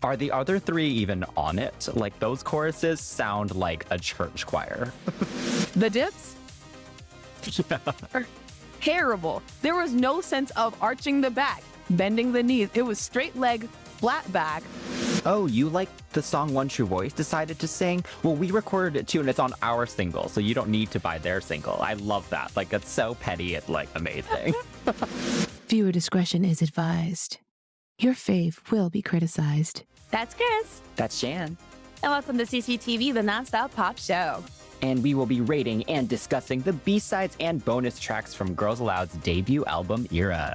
Are the other three even on it? Like, those choruses sound like a church choir. The dips are terrible. There was no sense of arching the back, bending the knees. It was straight leg, flat back. Oh, you like the song One True Voice decided to sing? Well, we recorded it too, and it's on our single, so you don't need to buy their single. I love that. Like, it's so petty, it's like amazing. Viewer discretion is advised. Your fave will be criticized. That's Chris. That's Shan. And welcome to CCTV, the nonstop pop show. And we will be rating and discussing the B-sides and bonus tracks from Girls Aloud's debut album, Era.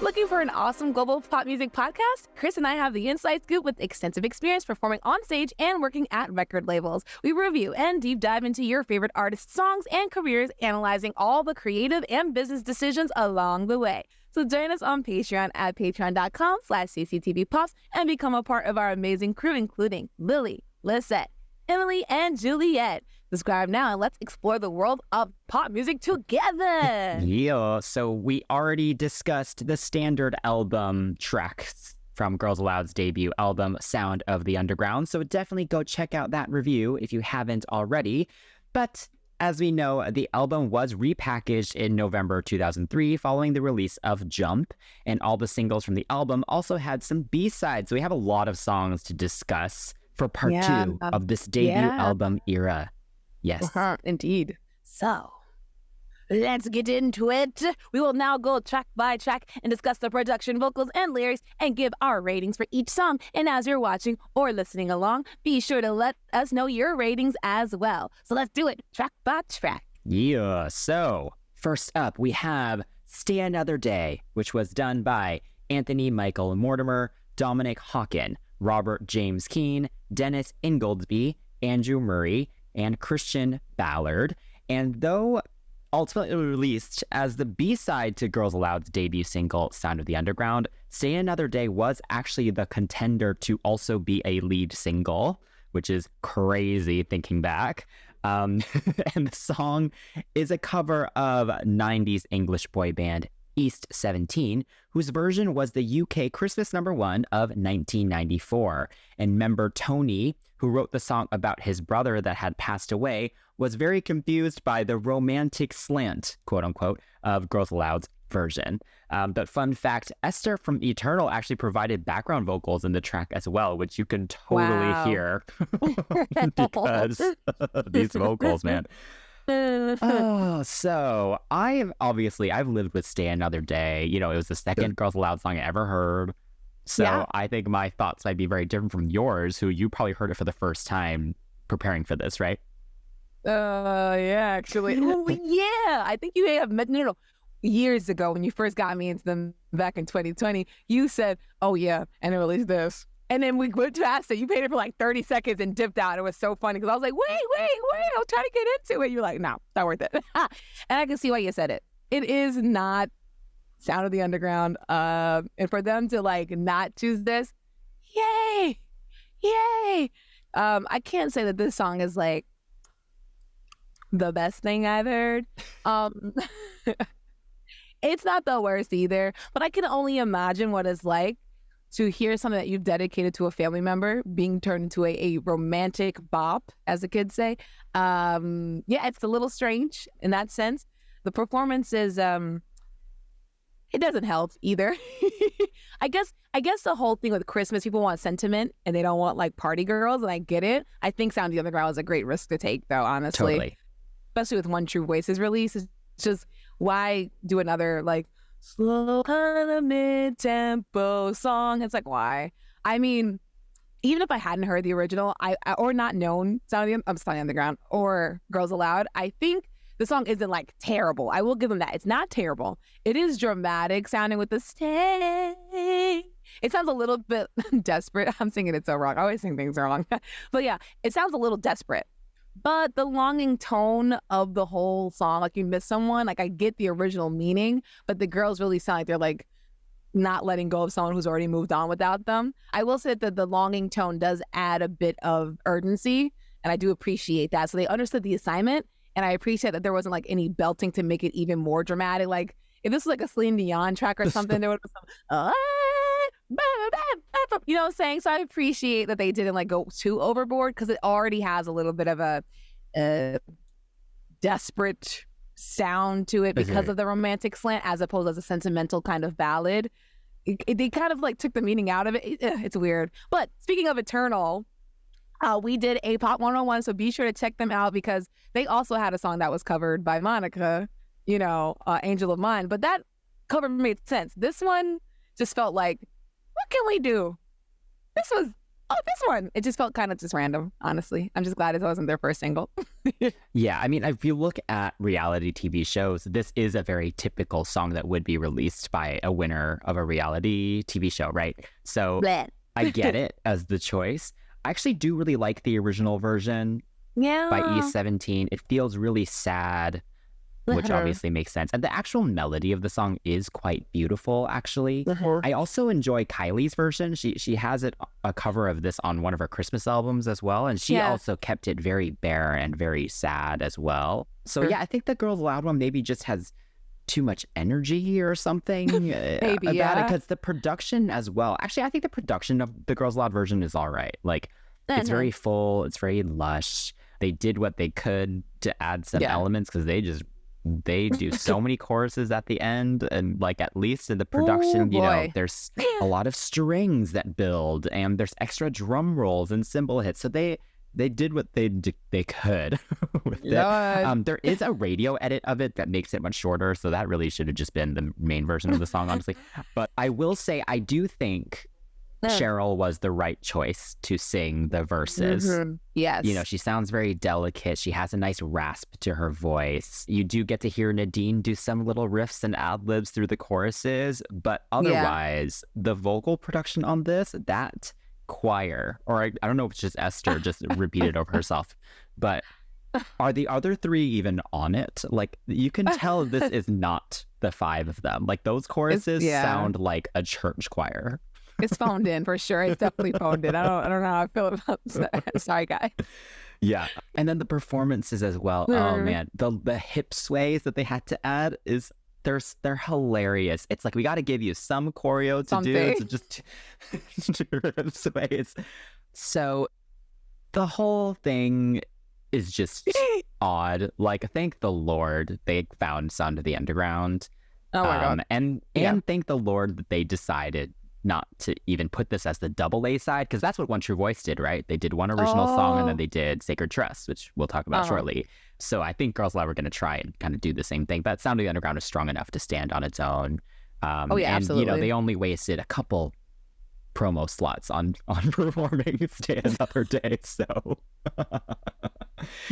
Looking for an awesome global pop music podcast? Chris and I have the inside scoop with extensive experience performing on stage and working at record labels. We review and deep dive into your favorite artists' songs and careers, analyzing all the creative and business decisions along the way. So join us on Patreon at patreon.com/cctvpops and become a part of our amazing crew, including Lily, Lisette, Emily, and Juliet. Subscribe now and let's explore the world of pop music together. Yeah, so we already discussed the standard album tracks from Girls Aloud's debut album, Sound of the Underground, so definitely go check out that review if you haven't already. But as we know, the album was repackaged in November 2003 following the release of Jump, and all the singles from the album also had some B-sides, so we have a lot of songs to discuss for part two of this debut album, Era. Yes. Indeed. So, let's get into it. We will now go track by track and discuss the production, vocals, and lyrics and give our ratings for each song. And as you're watching or listening along, be sure to let us know your ratings as well. So let's do it track by track. Yeah. So, first up, we have Stay Another Day, which was done by Anthony Michael Mortimer, Dominic Hawken, Robert James Keane, Dennis Ingoldsby, Andrew Murray, and Christian Ballard. And though ultimately released as the B-side to Girls Aloud's debut single, Sound of the Underground, Stay Another Day was actually the contender to also be a lead single, which is crazy thinking back. And the song is a cover of 90s English boy band East 17, whose version was the UK Christmas #1 of 1994. And member Tony, who wrote the song about his brother that had passed away, was very confused by the romantic slant, quote unquote, of Girls Aloud's version. But fun fact, Esther from Eternal actually provided background vocals in the track as well, which you can totally hear because these vocals, man. So I've lived with Stay Another Day. You know, it was the second Girls Aloud song I ever heard. So I think my thoughts might be very different from yours, who you probably heard it for the first time preparing for this, right? Yeah, actually. I think you may have met, years ago when you first got me into them back in 2020, you said, oh yeah, and it released this. And then we went past it. You played it for like 30 seconds and dipped out. It was so funny because I was like, wait, I was trying to get into it. You're like, no, not worth it. And I can see why you said it. It is not Sound of the Underground. And for them to like not choose this, yay. I can't say that this song is like the best thing I've heard. It's not the worst either, but I can only imagine what it's like to hear something that you've dedicated to a family member being turned into a romantic bop, as the kids say. It's a little strange in that sense. The performance is, it doesn't help either. I guess the whole thing with Christmas, people want sentiment and they don't want like party girls, and I get it. I think Sound of the Underground is a great risk to take, though, honestly. Totally. Especially with One True Voice's release. It's just, why do another like slow kind of mid-tempo song? It's like, why? I mean, even if I hadn't heard the original, or not known Sound of the Underground or Girls Aloud, I think the song isn't like terrible. I will give them that. It's not terrible. It is dramatic sounding with the stay. It sounds a little bit desperate. I'm singing it so wrong. I always sing things wrong. But yeah, it sounds a little desperate. But the longing tone of the whole song, like you miss someone, like I get the original meaning, but the girls really sound like they're like not letting go of someone who's already moved on without them. I will say that the longing tone does add a bit of urgency, and I do appreciate that. So they understood the assignment, and I appreciate that there wasn't like any belting to make it even more dramatic. Like if this was like a Celine Dion track or something, there would have been some, you know what I'm saying? So I appreciate that they didn't like go too overboard because it already has a little bit of a desperate sound to it because of the romantic slant as opposed as a sentimental kind of ballad. They kind of like took the meaning out of it. It's weird. But speaking of Eternal, we did a Pop 101, so be sure to check them out because they also had a song that was covered by Monica, Angel of Mine. But that cover made sense. This one just felt like, what can we do? This one. It just felt kind of just random, honestly. I'm just glad it wasn't their first single. Yeah, I mean, if you look at reality TV shows, this is a very typical song that would be released by a winner of a reality TV show, right? So I get it as the choice. I actually do really like the original version by E17. It feels really sad, which obviously makes sense. And the actual melody of the song is quite beautiful, actually. I also enjoy Kylie's version. She has a cover of this on one of her Christmas albums as well. And she also kept it very bare and very sad as well. So yeah, I think the Girls Aloud one maybe just has too much energy or something maybe, about it. Because the production as well. Actually, I think the production of the Girls Aloud version is all right. Like, it's very full. It's very lush. They did what they could to add some elements because they do so many choruses at the end, and like at least in the production, there's a lot of strings that build, and there's extra drum rolls and cymbal hits. So they did what they could with it. There is a radio edit of it that makes it much shorter, so that really should have just been the main version of the song, honestly. But I will say, I do think Cheryl was the right choice to sing the verses. Yes. She sounds very delicate. She has a nice rasp to her voice. You do get to hear Nadine do some little riffs and ad-libs through the choruses, but otherwise, the vocal production on this, that choir, or I don't know if it's just Esther just repeated over herself, but are the other three even on it? Like, you can tell this is not the five of them. Like, those choruses sound like a church choir. It's phoned in for sure. It's definitely phoned in. I don't know how I feel about that. Sorry, guys. Yeah. And then the performances as well. Oh man, the hip sways that they had to add they're hilarious. It's like, we got to give you some choreo to do to just do sways. So the whole thing is just odd. Like, thank the Lord they found Sound of the Underground. Oh my God. And thank the Lord that they decided not to even put this as the double A side, because that's what One True Voice did, right? They did one original song and then they did Sacred Trust, which we'll talk about shortly. So I think Girls Aloud were going to try and kind of do the same thing, but Sound of the Underground is strong enough to stand on its own. Absolutely. They only wasted a couple promo slots on performing Stay Another Day, so...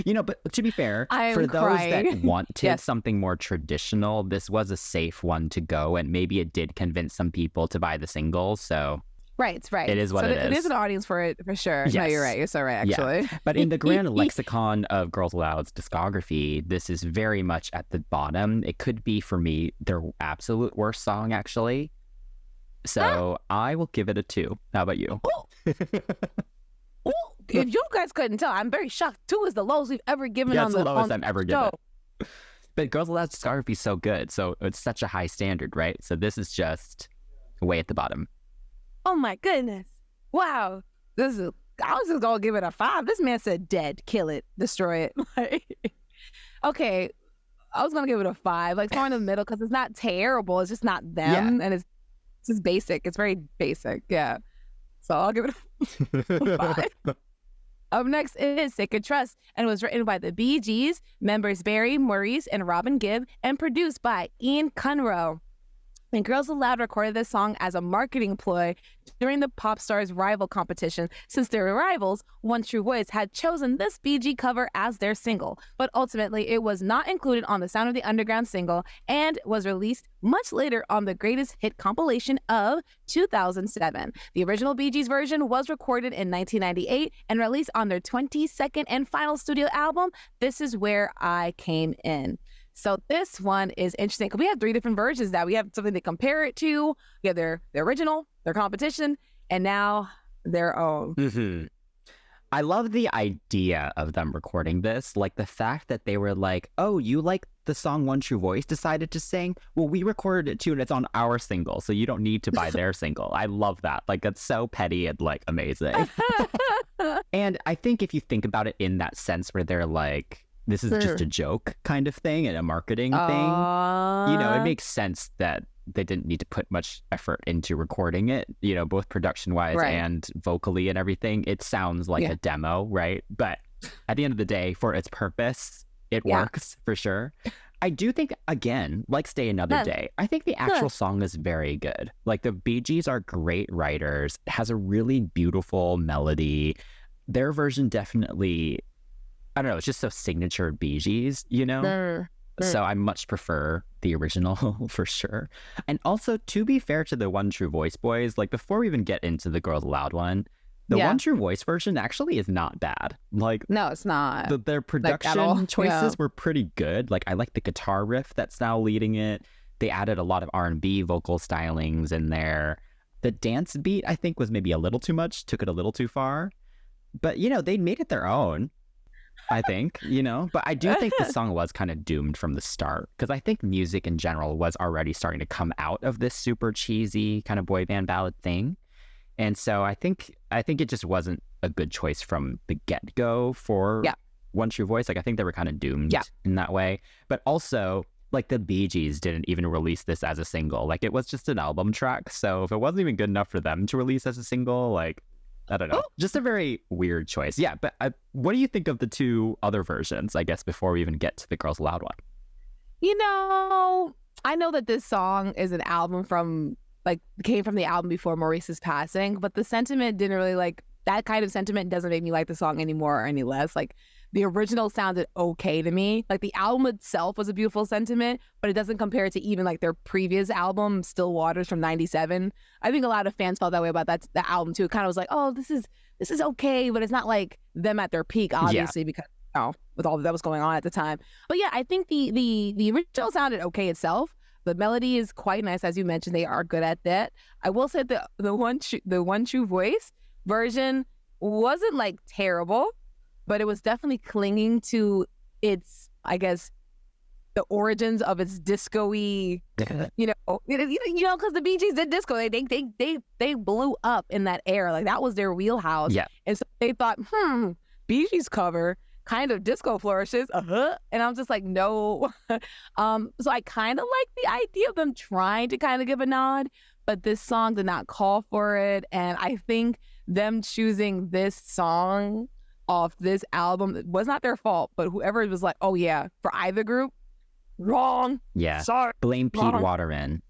But to be fair, for those that wanted something more traditional, this was a safe one to go, and maybe it did convince some people to buy the single. So right, it is what it is. It is an audience for it, for sure. Yes. No, you're right. You're so right, actually. Yeah. But in the grand lexicon of Girls Aloud's discography, this is very much at the bottom. It could be, for me, their absolute worst song, actually. So I will give it a 2. How about you? If you guys couldn't tell, I'm very shocked. 2 is the lowest we've ever given on the show. That's the lowest I've ever given. But Girls Aloud's discography is so good, so it's such a high standard, right? So this is just way at the bottom. Oh my goodness. Wow. I was just going to give it a 5. This man said dead, kill it, destroy it. Okay, I was going to give it a 5. Like, somewhere in the middle, because it's not terrible. It's just not them. And it's just basic. It's very basic. Yeah. So I'll give it a 5. Up next is Sacred Trust, and was written by the Bee Gees, members Barry, Maurice, and Robin Gibb, and produced by Ian Cunroe. And Girls Aloud recorded this song as a marketing ploy during the pop stars' rival competition, since their rivals, One True Voice, had chosen this BG cover as their single. But ultimately, it was not included on the Sound of the Underground single and was released much later on the Greatest Hit compilation of 2007. The original Bee Gees version was recorded in 1998 and released on their 22nd and final studio album, This Is Where I Came In. So this one is interesting because we have 3 different versions now. We have something to compare it to. We have their original, their competition, and now their own. I love the idea of them recording this. Like the fact that they were like, oh, you like the song One True Voice decided to sing? Well, we recorded it too and it's on our single, so you don't need to buy their single. I love that. Like that's so petty and like amazing. And I think if you think about it in that sense where they're like, this is just a joke kind of thing and a marketing thing, it makes sense that they didn't need to put much effort into recording it, both production wise and vocally and everything. It sounds like a demo, right? But at the end of the day, for its purpose, it works for sure. I do think, again, like Stay Another Day, I think the actual song is very good. Like the Bee Gees are great writers. It has a really beautiful melody. Their version definitely, I don't know, it's just so signature Bee Gees, So I much prefer the original for sure. And also, to be fair to the One True Voice boys, like before we even get into the Girls Aloud one, the One True Voice version actually is not bad. Like, no, it's not. Their production choices were pretty good. Like, I like the guitar riff that's now leading it. They added a lot of R&B vocal stylings in there. The dance beat, I think, was maybe a little too much, took it a little too far. But, they made it their own. I think, but I do think the song was kind of doomed from the start because I think music in general was already starting to come out of this super cheesy kind of boy band ballad thing. And so I think it just wasn't a good choice from the get-go for One True Voice. Like I think they were kind of doomed in that way. But also, like the Bee Gees didn't even release this as a single. Like it was just an album track. So if it wasn't even good enough for them to release as a single, like I don't know. Just a very weird choice. Yeah, but what do you think of the two other versions, I guess, before we even get to the Girls Aloud one? I know that this song is an album came from the album before Maurice's passing, but the sentiment didn't really that kind of sentiment doesn't make me like the song anymore or any less. Like the original sounded okay to me. Like the album itself was a beautiful sentiment, but it doesn't compare to even like their previous album, Still Waters from '97. I think a lot of fans felt that way about that album too. It kind of was like, oh, this is okay, but it's not like them at their peak, obviously, because with all that was going on at the time. But yeah, I think the original sounded okay itself. The melody is quite nice, as you mentioned. They are good at that. I will say the One True Voice version wasn't like terrible, but it was definitely clinging to its, I guess, the origins of its disco-y, because the Bee Gees did disco. They blew up in that era. Like that was their wheelhouse. Yeah. And so they thought, Bee Gees cover kind of disco flourishes. And I'm just like, no. So I kind of like the idea of them trying to kind of give a nod, but this song did not call for it. And I think them choosing this song off this album, it was not their fault, but whoever was like, oh yeah, for either group, wrong. Yeah. Sorry. Blame Pete Waterman.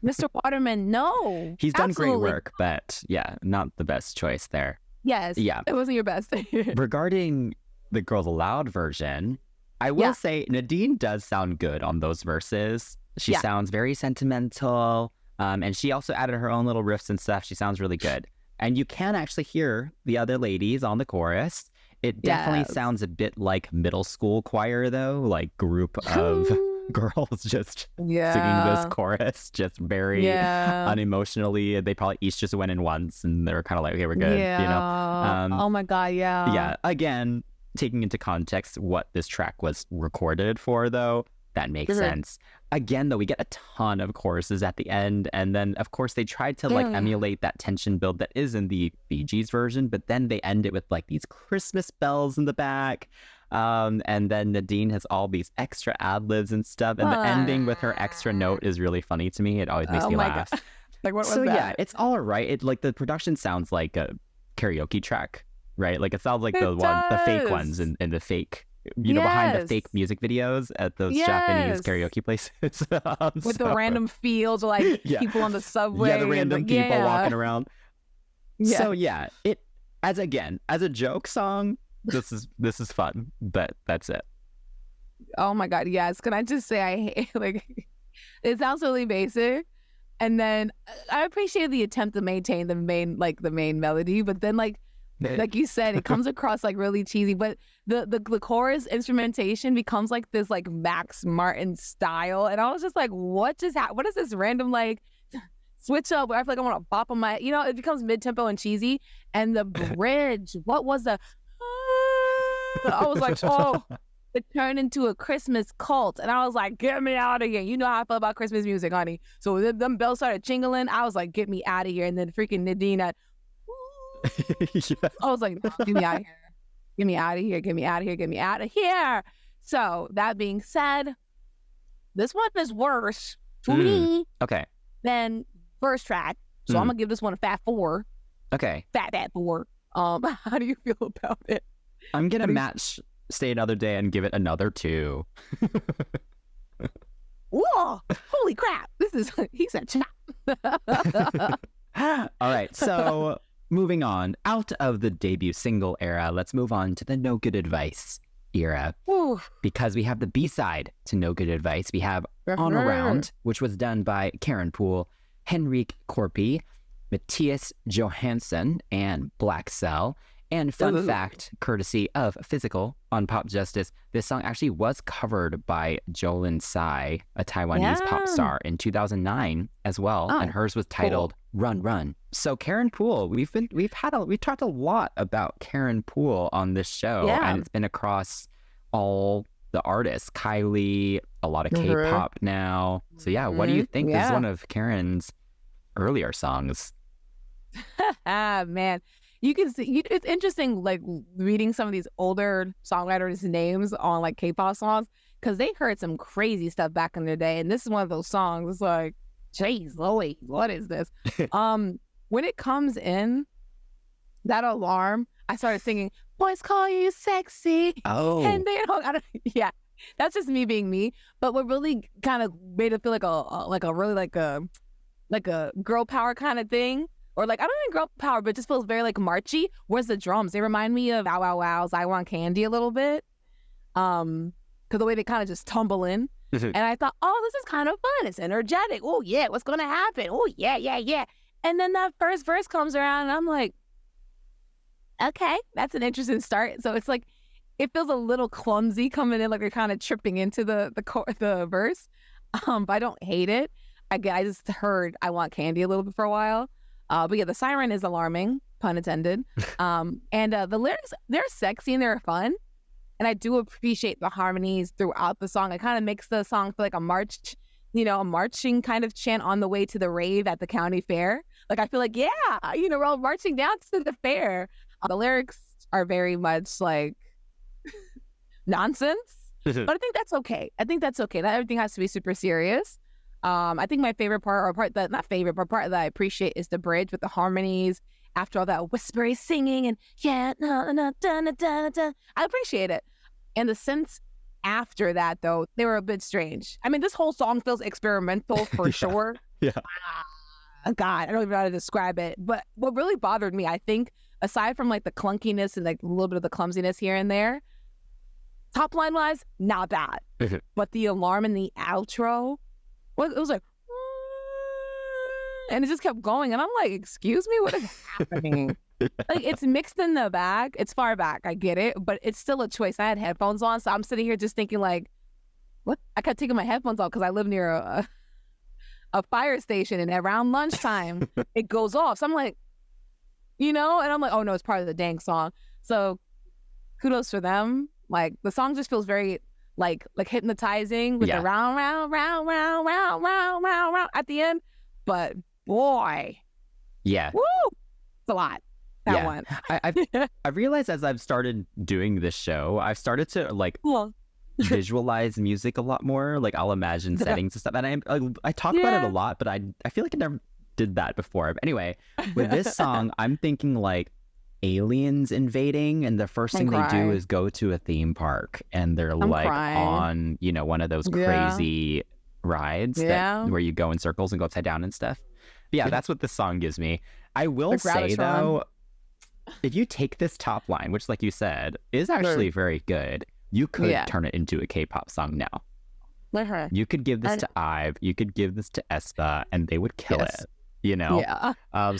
Mr. Waterman, no. He's done great work, but yeah, not the best choice there. Yes. Yeah. It wasn't your best. Regarding the Girls Aloud version, I will say Nadine does sound good on those verses. She sounds very sentimental. And she also added her own little riffs and stuff. She sounds really good. And you can actually hear the other ladies on the chorus. It definitely sounds a bit like middle school choir, though, like group of girls just singing this chorus, just very unemotionally. They probably each just went in once and they're kind of like, okay, we're good, oh my God, Yeah, again, taking into context what this track was recorded for, though, that makes sense. Again, though, we get a ton of choruses at the end, and then, of course, they tried to emulate that tension build that is in the Bee Gees version, but then they end it with like these Christmas bells in the back, and then Nadine has all these extra ad-libs and stuff, and the ending with her extra note is really funny to me. It always makes me laugh. Like, what was that? Yeah, it's all right. It like the production sounds like a karaoke track, right? Like it sounds like the fake ones and the fake. Behind the fake music videos at those Japanese karaoke places. With the random fields, like people on the subway. Yeah, the random people walking around. Yeah. So it as a joke song, this is fun, but that's it. Oh my God, yes. Can I just say I hate it sounds really basic. And then I appreciate the attempt to maintain the main melody, but then like you said, it comes across like really cheesy, but the chorus instrumentation becomes like this like Max Martin style, and I was just like, what is this random like switch up where I feel like I want to bop on my, it becomes mid-tempo and cheesy. And the bridge, what was the, I was like, oh, it turned into a Christmas cult. And I was like, get me out of here. You know how I feel about Christmas music, honey. So them bells started jingling. I was like, get me out of here. And then freaking Nadine, I was like, no, get me out of here. Get me out of here. Get me out of here. Get me out of here. So that being said, this one is worse to me than first track. So I'm going to give this one a fat 4. Okay. Fat 4. How do you feel about it? I'm going to match Stay Another Day and give it another 2. Whoa! Holy crap! He said chop. All right, so moving on out of the debut single era, let's move on to the No Good Advice era. Ooh. Because we have the B-side to No Good Advice. We have On Around, which was done by Karen Poole, Henrik Korpi, Matthias Johansson, and Black Cell. And fun fact, courtesy of Physical on Pop Justice, this song actually was covered by Jolin Tsai, a Taiwanese pop star, in 2009 as well, and hers was titled Run Run. So Karen Poole, we've talked a lot about Karen Poole on this show, and it's been across all the artists, Kylie, a lot of K-pop now. So what do you think? This is one of Karen's earlier songs. Man. You can see, it's interesting, like, reading some of these older songwriters' names on, like, K-pop songs, because they heard some crazy stuff back in the day, and this is one of those songs. It's like, jeez, Louie, what is this? When it comes in, that alarm, I started singing, boys call you sexy. Oh. And they don't, that's just me being me. But what really kind of made it feel like a girl power kind of thing. Or like, I don't even girl power, but it just feels very like marchy. Where's the drums? They remind me of Wow Wow Wow's I Want Candy a little bit. Because the way they kind of just tumble in. And I thought, oh, this is kind of fun. It's energetic. Oh, yeah, what's going to happen? Oh, yeah. And then that first verse comes around and I'm like, okay, that's an interesting start. So it's like, it feels a little clumsy coming in, like they're kind of tripping into the verse. But I don't hate it. I just heard I Want Candy a little bit for a while. But yeah, the siren is alarming, pun intended. And the lyrics, they're sexy and they're fun. And I do appreciate the harmonies throughout the song. It kind of makes the song feel like a march, a marching kind of chant on the way to the rave at the county fair. Like, I feel like, we're all marching down to the fair. The lyrics are very much like nonsense. But I think that's okay. Not everything has to be super serious. I think my favorite part, part that I appreciate is the bridge with the harmonies after all that whispery singing and I appreciate it. And the synths after that, though, they were a bit strange. I mean, this whole song feels experimental for sure. Yeah. God, I don't even know how to describe it. But what really bothered me, I think, aside from like the clunkiness and like a little bit of the clumsiness here and there, top line wise, not bad. But the alarm in the outro, it was like, and it just kept going. And I'm like, excuse me, what is happening? Like, it's mixed in the back. It's far back. I get it. But it's still a choice. I had headphones on. So I'm sitting here just thinking like, what? I kept taking my headphones off because I live near a fire station. And around lunchtime, it goes off. So I'm like, and I'm like, oh no, it's part of the dang song. So kudos for them. Like, the song just feels very like hypnotizing with the round at the end. But boy, woo, it's a lot. That one. I've realized as I've started doing this show, I've started to like visualize music a lot more. Like, I'll imagine settings and stuff, and I talk about it a lot, but I feel like I never did that before. But anyway, with this song, I'm thinking like aliens invading, and the first thing they do is go to a theme park, and they're on one of those crazy rides where you go in circles and go upside down and stuff. But yeah, that's what this song gives me. I will say though, if you take this top line, which like you said is actually very good, you could turn it into a K-pop song now. You could give this to IVE, you could give this to aespa, and they would kill it.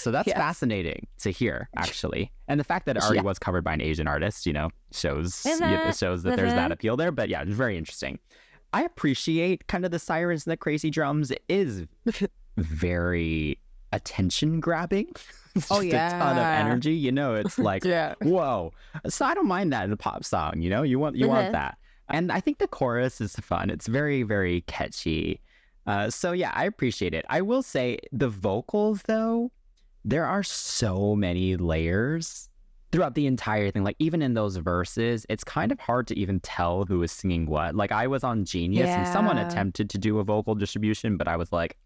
So that's fascinating to hear, actually. And the fact that it already was covered by an Asian artist, shows that there's that appeal there. But yeah, it's very interesting. I appreciate kind of the sirens and the crazy drums. It is very attention grabbing. It's Oh, just a ton of yeah. energy. It's like, Yeah. whoa. So I don't mind that in a pop song. You want that. And I think the chorus is fun. It's very, very catchy. So yeah, I appreciate it. I will say the vocals though, there are so many layers throughout the entire thing. Like even in those verses, it's kind of hard to even tell who is singing what. Like I was on Genius and someone Yeah. attempted to do a vocal distribution, but I was like,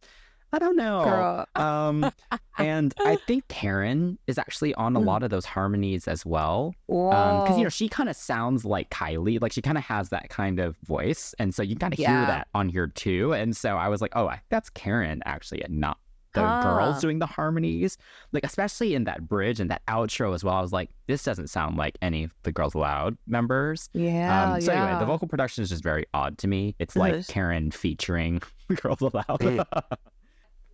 I don't know. Girl. And I think Karen is actually on a lot of those harmonies as well. Whoa. Because, she kind of sounds like Kylie. Like she kind of has that kind of voice. And so you kind of hear Yeah. that on here too. And so I was like, oh, that's Karen actually, and not the girls doing the harmonies. Like especially in that bridge and that outro as well. I was like, this doesn't sound like any of the Girls Aloud members. Yeah. So anyway, the yeah. vocal production is just very odd to me. It's like Karen featuring Girls Aloud.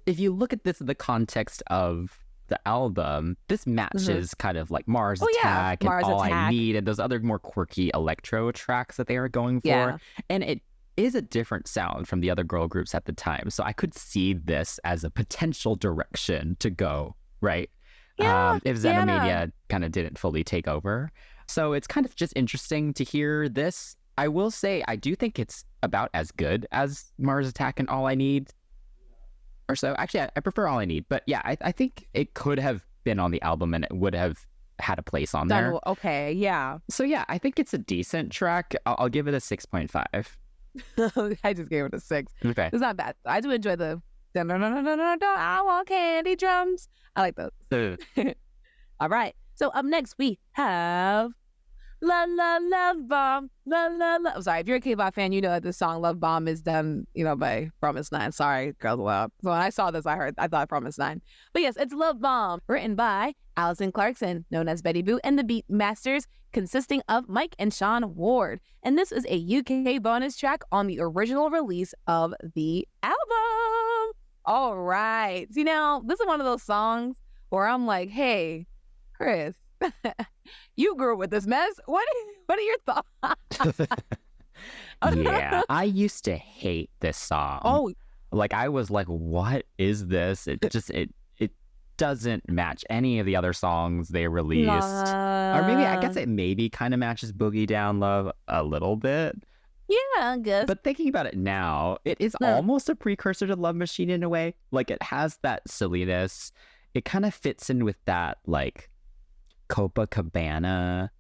If you look at this in the context of the album, this matches kind of like Mars Attack and Mars All I Attack. Need and those other more quirky electro tracks that they are going for. Yeah. And it is a different sound from the other girl groups at the time. So I could see this as a potential direction to go, right? Yeah, If Xenomania kind of didn't fully take over. So it's kind of just interesting to hear this. I will say, I do think it's about as good as Mars Attack and All I Need. Or so. Actually, I prefer All I Need. But yeah, I think it could have been on the album and it would have had a place on there. Okay, yeah. So yeah, I think it's a decent track. I'll give it a 6.5. I just gave it a 6. Okay. It's not bad. I do enjoy the I want candy drums. I like those. All right. So up next we have La La Love Bomb. La La La. I'm sorry, if you're a K-pop fan, you know that this song Love Bomb is done, by Promise 9. Sorry, Girls Aloud. So when I saw this, I thought Promise 9. But yes, it's Love Bomb, written by Alison Clarkson, known as Betty Boo, and the Beat Masters, consisting of Mike and Sean Ward. And this is a UK bonus track on the original release of the album. All right. See, now, this is one of those songs where I'm like, hey, Chris, you grew up with this mess. What are your thoughts? Yeah, I used to hate this song. Oh, Like I was like, what is this? It doesn't match any of the other songs they released. Or maybe, I guess it maybe kind of matches Boogie Down Love a little bit. yeah, I guess. But thinking about it now, it is almost a precursor to Love Machine in a way. Like it has that silliness. It kind of fits in with that like Copacabana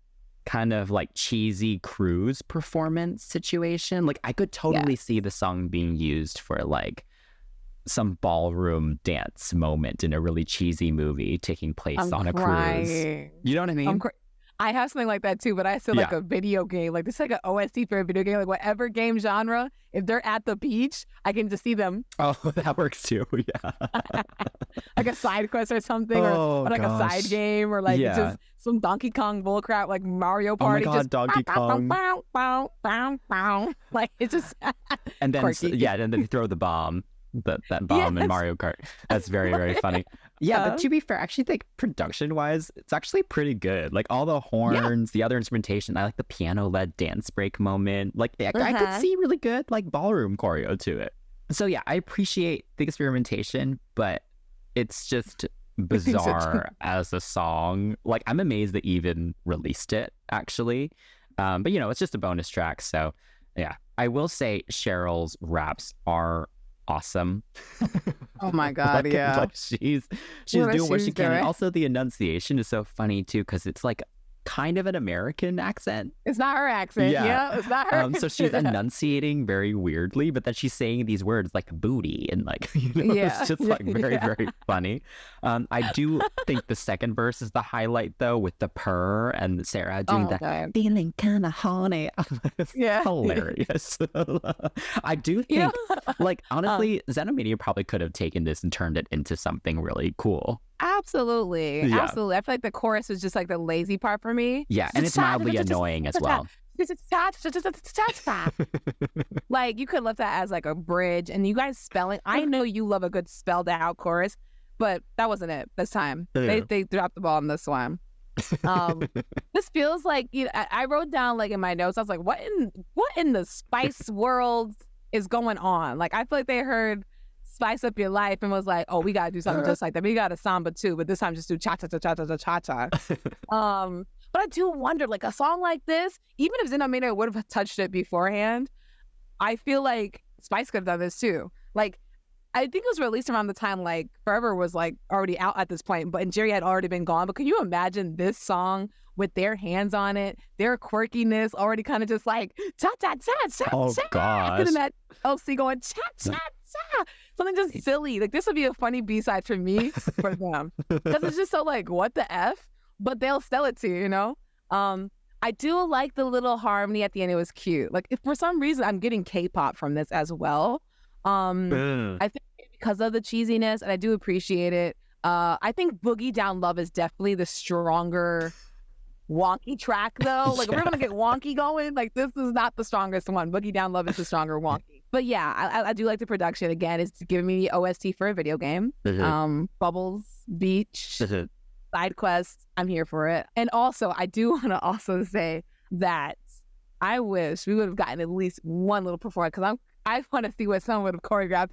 kind of like cheesy cruise performance situation. Like I could totally see the song being used for like some ballroom dance moment in a really cheesy movie taking place on a cruise. You know what I mean? I have something like that too, but I still like a video game. Like this is like an OST for a video game, like whatever game genre. If they're at the beach, I can just see them. Oh, that works too. Yeah. Like a side quest or something, or like a side game, or like just some Donkey Kong bullcrap, like Mario Party. Oh my God, just Donkey Kong. Like it's just and then quirky. and then they throw the bomb. That bomb in Mario Kart. That's very, very funny. Yeah, but to be fair, I actually think production-wise, it's actually pretty good. Like all the horns, the other instrumentation. I like the piano-led dance break moment. Like I could see really good like ballroom choreo to it. So yeah, I appreciate the experimentation, but it's just bizarre as a song. Like I'm amazed they even released it actually. But it's just a bonus track. So yeah, I will say Cheryl's raps are awesome. Oh my God, like she's doing what she can. And also the enunciation is so funny too, because it's like kind of an American accent. It's not her accent. Yeah, it's not her. So she's enunciating very weirdly, but then she's saying these words like booty and like, it's just like very, very funny. I do think the second verse is the highlight though, with the purr and Sarah doing feeling kind of horny. It's hilarious. I do think, like, honestly, Xenomania probably could have taken this and turned it into something really cool. Absolutely. Absolutely. I feel like the chorus is just like the lazy part for me. Yeah, and it's mildly annoying as well. Like you could love that as like a bridge, and you guys spelling. I know you love a good spelled out chorus, but that wasn't it this time. They dropped the ball on this one. This feels like I wrote down like in my notes. I was like, what in the Spice world is going on? Like I feel like they heard spice up your life and was like, oh, we gotta do something just like that. We got a samba too, but this time just do cha-cha-cha-cha-cha-cha-cha. But I do wonder, like a song like this, even if Zena Mena would have touched it beforehand, I feel like Spice could have done this too. Like, I think it was released around the time like Forever was like already out at this point, and Jerry had already been gone. But can you imagine this song with their hands on it, their quirkiness already kind of just like cha cha cha cha cha. Oh gosh. And then that LC going cha cha cha. Something just silly. Like this would be a funny B-side for me for them. Because it's just so like, what the F? But they'll sell it to you, you know? I do like the little harmony at the end. It was cute. Like if for some reason I'm getting K-pop from this as well. I think because of the cheesiness, and I do appreciate it. I think Boogie Down Love is definitely the stronger wonky track though. Like if we're gonna get wonky going, like this is not the strongest one. Boogie Down Love is the stronger wonky. But yeah, I do like the production. Again, it's giving me the OST for a video game. Bubbles, beach, side quests. I'm here for it. And also, I do want to also say that I wish we would have gotten at least one little performance because I want to see what someone would have choreographed.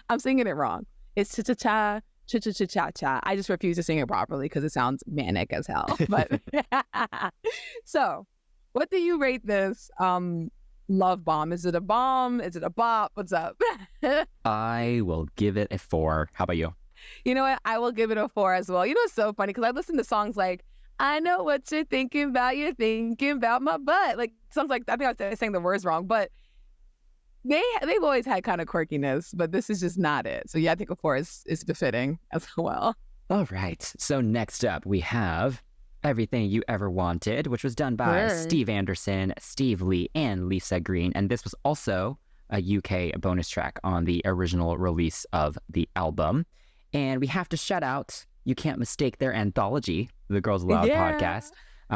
I'm singing it wrong. It's cha-cha-cha, cha-cha-cha-cha-cha. I just refuse to sing it properly because it sounds manic as hell. But so, what do you rate this love bomb? Is it a bomb? Is it a bop? What's up? I will give it a 4. How about you? You know what? I will give it a 4 as well. You know, it's so funny because I listen to songs like, I know what you're thinking about my butt. Like, songs like, I think I was saying the words wrong, but they've always had kind of quirkiness, but this is just not it. So yeah, I think a 4 is befitting as well. All right. So next up, we have Everything You Ever Wanted, which was done by Steve Anderson, Steve Lee, and Lisa Green. And this was also a UK bonus track on the original release of the album. And we have to shout out, you can't mistake their anthology, the Girls Aloud podcast.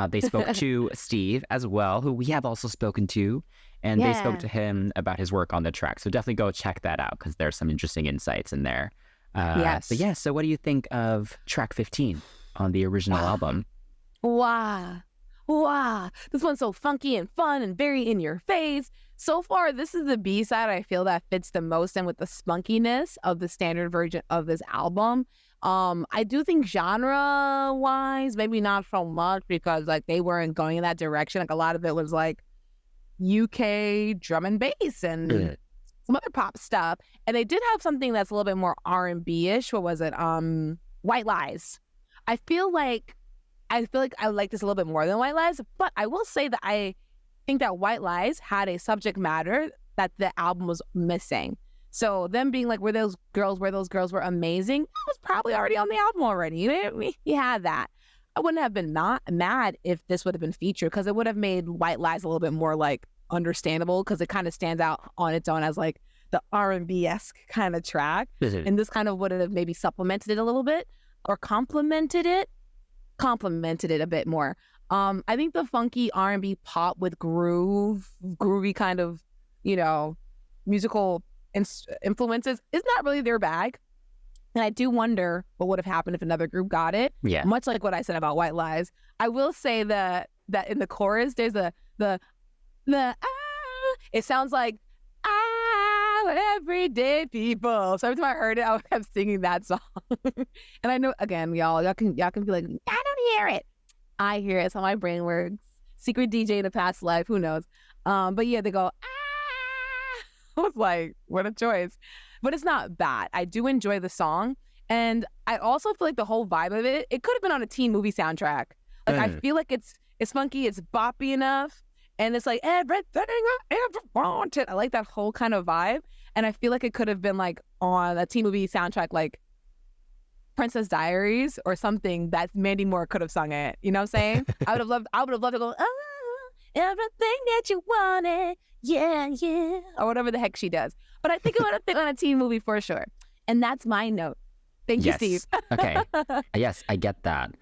They spoke to Steve as well, who we have also spoken to, and they spoke to him about his work on the track. So definitely go check that out because there's some interesting insights in there. But yeah, so what do you think of track 15 on the original album? Wow. This one's so funky and fun and very in your face. So far, this is the B-side I feel that fits the most in with the spunkiness of the standard version of this album. I do think genre-wise, maybe not so much because like they weren't going in that direction. Like a lot of it was like UK drum and bass and some other pop stuff. And they did have something that's a little bit more R&B-ish. What was it? White Lies. I feel like I like this a little bit more than White Lies, but I will say that I think that White Lies had a subject matter that the album was missing. So them being like, where those girls were amazing, that was probably already on the album already. You had that. I wouldn't have been mad if this would have been featured because it would have made White Lies a little bit more like understandable because it kind of stands out on its own as like the R&B-esque kind of track. And this kind of would have maybe supplemented it a little bit or complemented it a bit more. I think the funky R&B pop with groovy kind of, musical influences is not really their bag. And I do wonder what would have happened if another group got it. Yeah. Much like what I said about White Lies. I will say that in the chorus, there's the it sounds like everyday people. So every time I heard it, I kept singing that song. And I know, again, y'all can be like, I don't hear it. I hear it. It's how my brain works. Secret DJ in a past life, who knows? But yeah, they go, I was like, what a choice. But it's not bad. I do enjoy the song. And I also feel like the whole vibe of it could have been on a teen movie soundtrack. Like, I feel like it's funky, it's boppy enough. And it's like, everything I ever wanted. I like that whole kind of vibe. And I feel like it could have been like on a teen movie soundtrack, like Princess Diaries or something that Mandy Moore could have sung it. You know what I'm saying? I would have loved to go, everything that you wanted. Yeah. Or whatever the heck she does. But I think it would have been on a teen movie for sure. And that's my note. Thank you, Steve. Okay. Yes, I get that.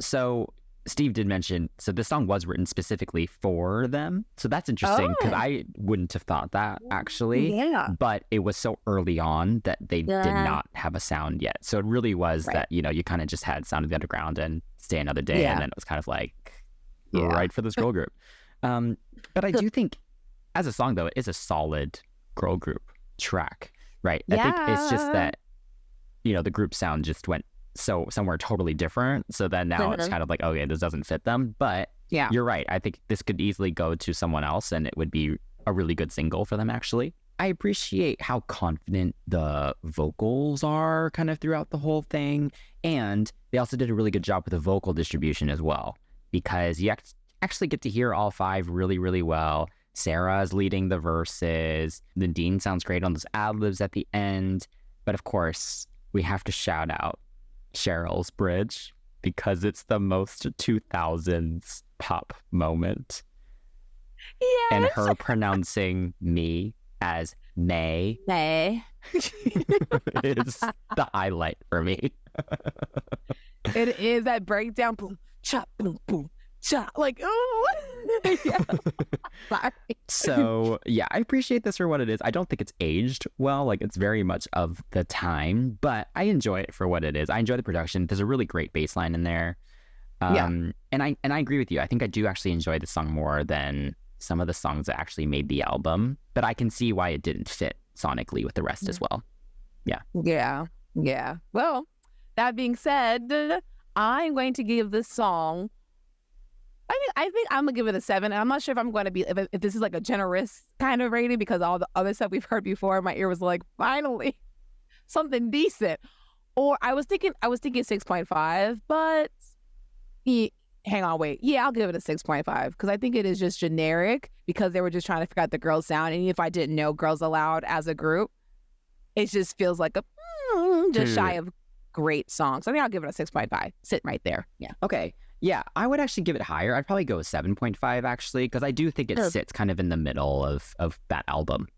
So Steve did mention, so this song was written specifically for them. So that's interesting because I wouldn't have thought that actually. Yeah. But it was so early on that they did not have a sound yet. So it really was that, you kind of just had Sound of the Underground and Stay Another Day. And then it was kind of like, right for this girl group. But I do think as a song, though, it is a solid girl group track, right? I think it's just that, the group sound just went somewhere totally different. So then now it's kind of like, okay, this doesn't fit them. But you're right. I think this could easily go to someone else and it would be a really good single for them, actually. I appreciate how confident the vocals are kind of throughout the whole thing. And they also did a really good job with the vocal distribution as well, because you actually get to hear all 5 really, really well. Sarah's leading the verses. Nadine sounds great on those ad-libs at the end. But of course, we have to shout out Cheryl's bridge, because it's the most 2000s pop moment. Yes. And her pronouncing me as May is the highlight for me. It is that breakdown, boom, chop, boom, boom, chop, like, oh. Sorry. So yeah, I appreciate this for what it is. I don't think it's aged well. Like, it's very much of the time, but I enjoy it for what it is. I enjoy the production. There's a really great bass line in there. And I agree with you. I think I do actually enjoy the song more than some of the songs that actually made the album, but I can see why it didn't fit sonically with the rest as well. Yeah. Well, that being said, I'm going to give this song, I think I'm gonna give it a 7, and I'm not sure if I'm going to be, if this is like a generous kind of rating, because all the other stuff we've heard before, my ear was like, finally something decent. Or I was thinking 6.5, but hang on, wait. Yeah, I'll give it a 6.5, because I think it is just generic, because they were just trying to figure out the girls sound. And if I didn't know Girls Aloud as a group, it just feels like just shy of great song. So I think I'll give it a 6.5. Sit right there. Yeah. Okay. Yeah, I would actually give it higher. I'd probably go 7.5 actually, because I do think it sits kind of in the middle of that album.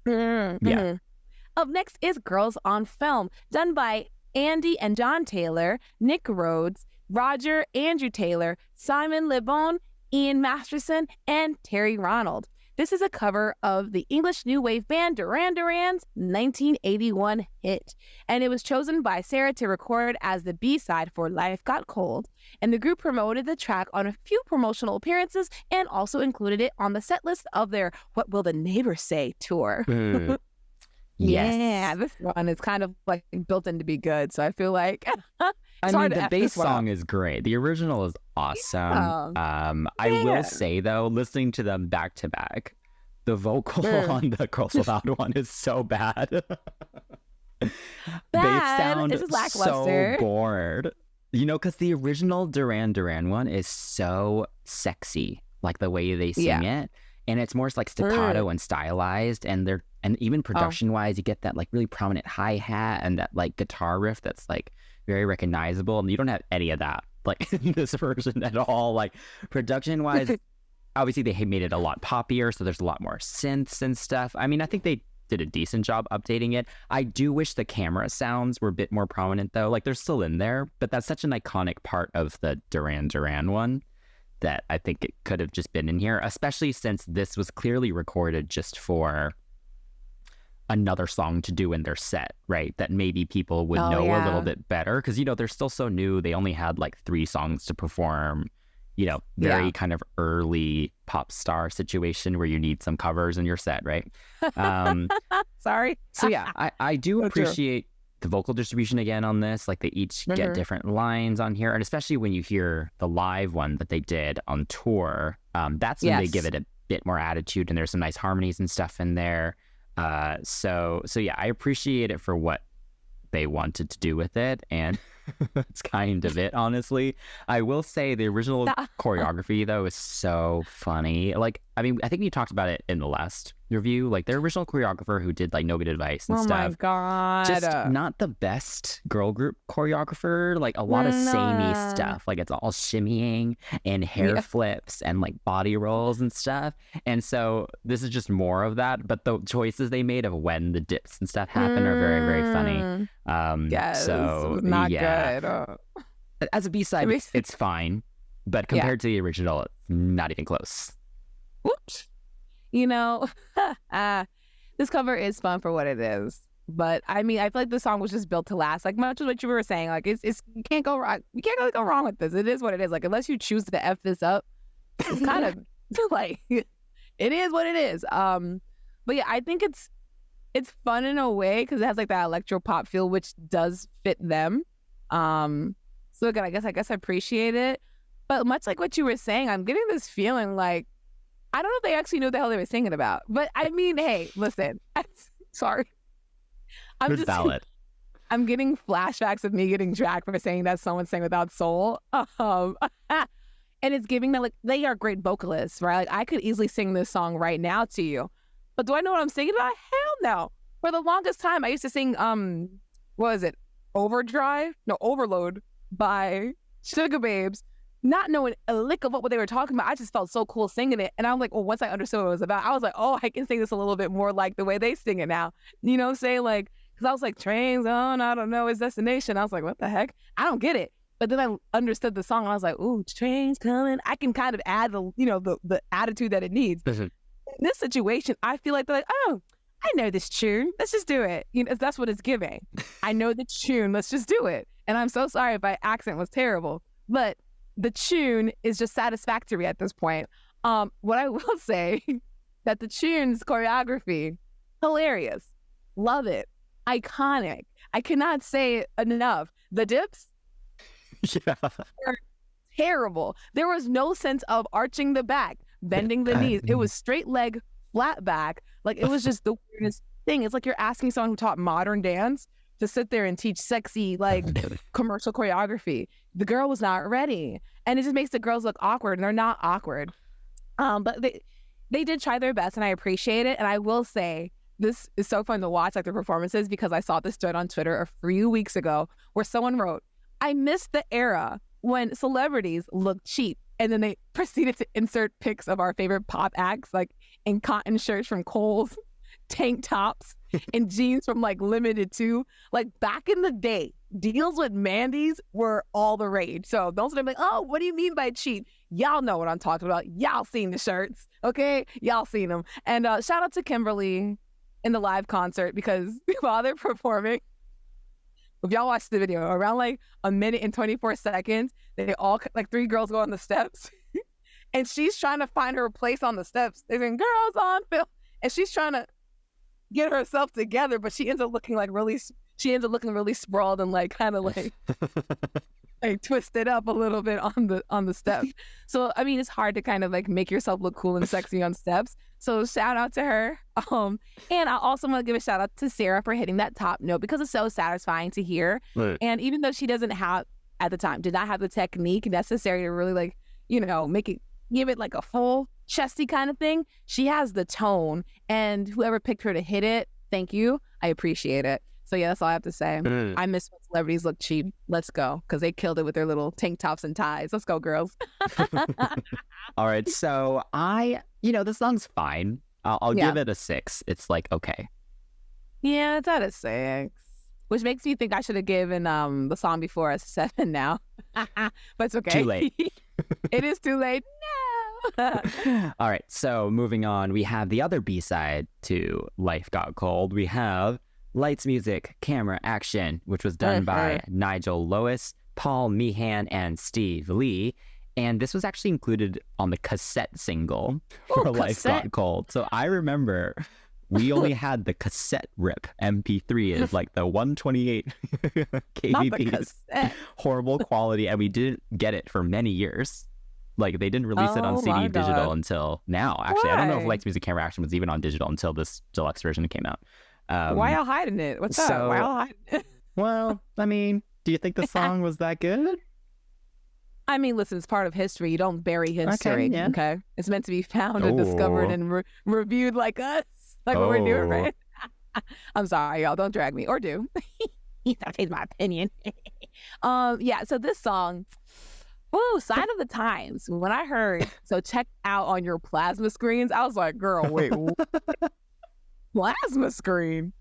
Yeah. Up next is Girls on Film, done by Andy and John Taylor, Nick Rhodes, Roger, Andrew Taylor, Simon Le Bon, Ian Masterson, and Terry Ronald. This is a cover of the English new wave band Duran Duran's 1981 hit, and it was chosen by Sarah to record as the B-side for Life Got Cold, and the group promoted the track on a few promotional appearances and also included it on the set list of their What Will the Neighbors Say tour. Yes. Yeah, this one is kind of like built in to be good, so I feel like I mean, the bass song is great. The original is awesome. I will say, though, listening to them back to back, the vocal on the Girls Aloud one is so bad. They sound so bored. Because the original Duran Duran one is so sexy, like the way they sing it. And it's more like staccato and stylized, and even production wise, you get that like really prominent hi-hat and that like guitar riff that's like very recognizable, and you don't have any of that like in this version at all. Like, production wise, obviously they made it a lot poppier, so there's a lot more synths and stuff. I mean, I think they did a decent job updating it. I do wish the camera sounds were a bit more prominent though. Like, they're still in there, but that's such an iconic part of the Duran Duran one that I think it could have just been in here, especially since this was clearly recorded just for another song to do in their set, right? That maybe people would know a little bit better, because they're still so new. They only had like 3 songs to perform, very kind of early pop star situation where you need some covers in your set, right? Sorry. So yeah, I do appreciate the vocal distribution again on this. Like, they each get different lines on here, and especially when you hear the live one that they did on tour, that's when they give it a bit more attitude, and there's some nice harmonies and stuff in there. So yeah, I appreciate it for what they wanted to do with it, and it's kind of it, honestly. I will say the original choreography though is so funny. Like, I mean, I think we talked about it in the last review. Like, their original choreographer who did like No Good Advice and stuff. Oh my god! Just not the best girl group choreographer. Like, a lot of samey stuff. Like, it's all shimmying and hair flips and like body rolls and stuff. And so this is just more of that. But the choices they made of when the dips and stuff happen are very, very funny. So not good. As a B-side, it's fine, but compared to the original, it's not even close. Whoops. This cover is fun for what it is, but I mean, I feel like the song was just built to last. Like, much of what you were saying, like, it's you can't go wrong. You can't really go wrong with this. It is what it is. Like, unless you choose to F this up, it's kind of like it is what it is. But yeah, I think it's fun in a way because it has like that electro pop feel, which does fit them. So again, I guess I appreciate it. But much like what you were saying, I'm getting this feeling like I don't know if they actually knew what the hell they were singing about. But I mean, hey, listen, sorry. I'm It's valid. I'm getting flashbacks of me getting dragged for saying that someone sang without soul. And it's giving me like they are great vocalists, right? Like I could easily sing this song right now to you. But do I know what I'm singing about? Hell no. For the longest time, I used to sing what is it? Overload by Sugar Babes, not knowing a lick of what they were talking about. I just felt so cool singing it. And I'm like, well, once I understood what it was about, I was like, oh, I can sing this a little bit more like the way they sing it now. You know what I'm saying? Like, because I was like, trains on, I don't know, his destination. I was like, what the heck? I don't get it. But then I understood the song and I was like, ooh, trains coming. I can kind of add the attitude that it needs. In this situation, I feel like they're like, oh, I know this tune. Let's just do it. You know, that's what it's giving. I know the tune. Let's just do it. And I'm so sorry if my accent was terrible, but the tune is just satisfactory at this point. What I will say that the tune's choreography, hilarious. Love it. Iconic. I cannot say it enough. The dips, Yeah. were terrible. There was no sense of arching the back, bending the knees. It was straight leg, flat back. Like it was just the weirdest thing. It's like you're asking someone who taught modern dance to sit there and teach sexy, like commercial choreography. The girl was not ready. And it just makes the girls look awkward, and they're not awkward. But they did try their best, and I appreciate it. And I will say, this is so fun to watch, like the performances, because I saw this thread on Twitter a few weeks ago where someone wrote, I miss the era when celebrities looked cheap. And then they proceeded to insert pics of our favorite pop acts, like in cotton shirts from Kohl's, tank tops, and jeans from like Limited Too. Like back in the day, deals with Mandy's were all the rage. So those of them like, oh, what do you mean by cheap? Y'all know what I'm talking about. Y'all seen the shirts, okay? Y'all seen them. And shout out to Kimberly in the live concert, because while they're performing, if y'all watch the video, around like a minute and 24 seconds, they all, like 3 girls go on the steps and she's trying to find her place on the steps. They're saying, girls on film. And she's trying to get herself together, but she ends up looking really sprawled and like kind of like, like twisted up a little bit on the steps. So, I mean, it's hard to kind of like make yourself look cool and sexy on steps. So shout out to her. And I also want to give a shout out to Sarah for hitting that top note, because it's so satisfying to hear. Right. And even though she doesn't have, at the time, did not have the technique necessary to really like, you know, give it like a full chesty kind of thing, she has the tone. And whoever picked her to hit it, thank you. I appreciate it. So yeah, that's all I have to say. I miss when celebrities look cheap. Let's go, because they killed it with their little tank tops and ties. Let's go, girls. All right, so this song's fine. I'll give it a 6. It's like, okay. Yeah, it's at a 6, which makes me think I should have given the song before a 7 now. But it's okay. Too late. It is too late. No. All right, so moving on, we have the other B-side to Life Got Cold. We have Lights, Music, Camera, Action, which was done by Nigel Lewis, Paul Meehan, and Steve Lee. And this was actually included on the cassette single for Life Got Cold. So I remember we only had the cassette rip MP3 is like the 128 kbps, horrible quality, and we didn't get it for many years. Like they didn't release it on CD digital until now. Actually, I don't know if Lights, Music, Camera, Action was even on digital until this deluxe version came out. Why y'all hiding it? What's up? Why y'all hiding it? Well, I mean, do you think the song was that good? I mean, listen, it's part of history. You don't bury history, okay? It's meant to be found and discovered and reviewed like us, like what we're doing, right? I'm sorry, y'all. Don't drag me, or do. Don't change my opinion. Yeah, so this song, sign of the times. When I heard, so check out on your plasma screens, I was like, girl, wait, what? Plasma screen?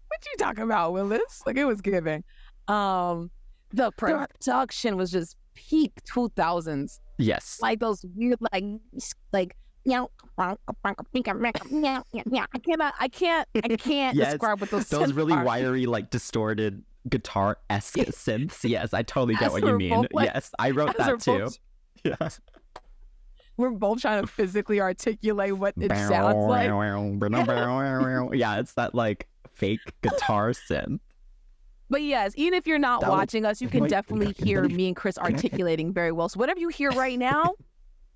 What you talking about, Willis? Like, it was giving. The production was just peak 2000s. Yes. Like those weird, I can't describe what those really wiry, like distorted guitar-esque synths. Yes, I totally get what you mean. Yes, I wrote that too. Yeah. we're both trying to physically articulate what it sounds like. Yeah, it's that like fake guitar synth. But yes, even if you're not watching us, you can definitely hear me and Chris articulating very well. So whatever you hear right now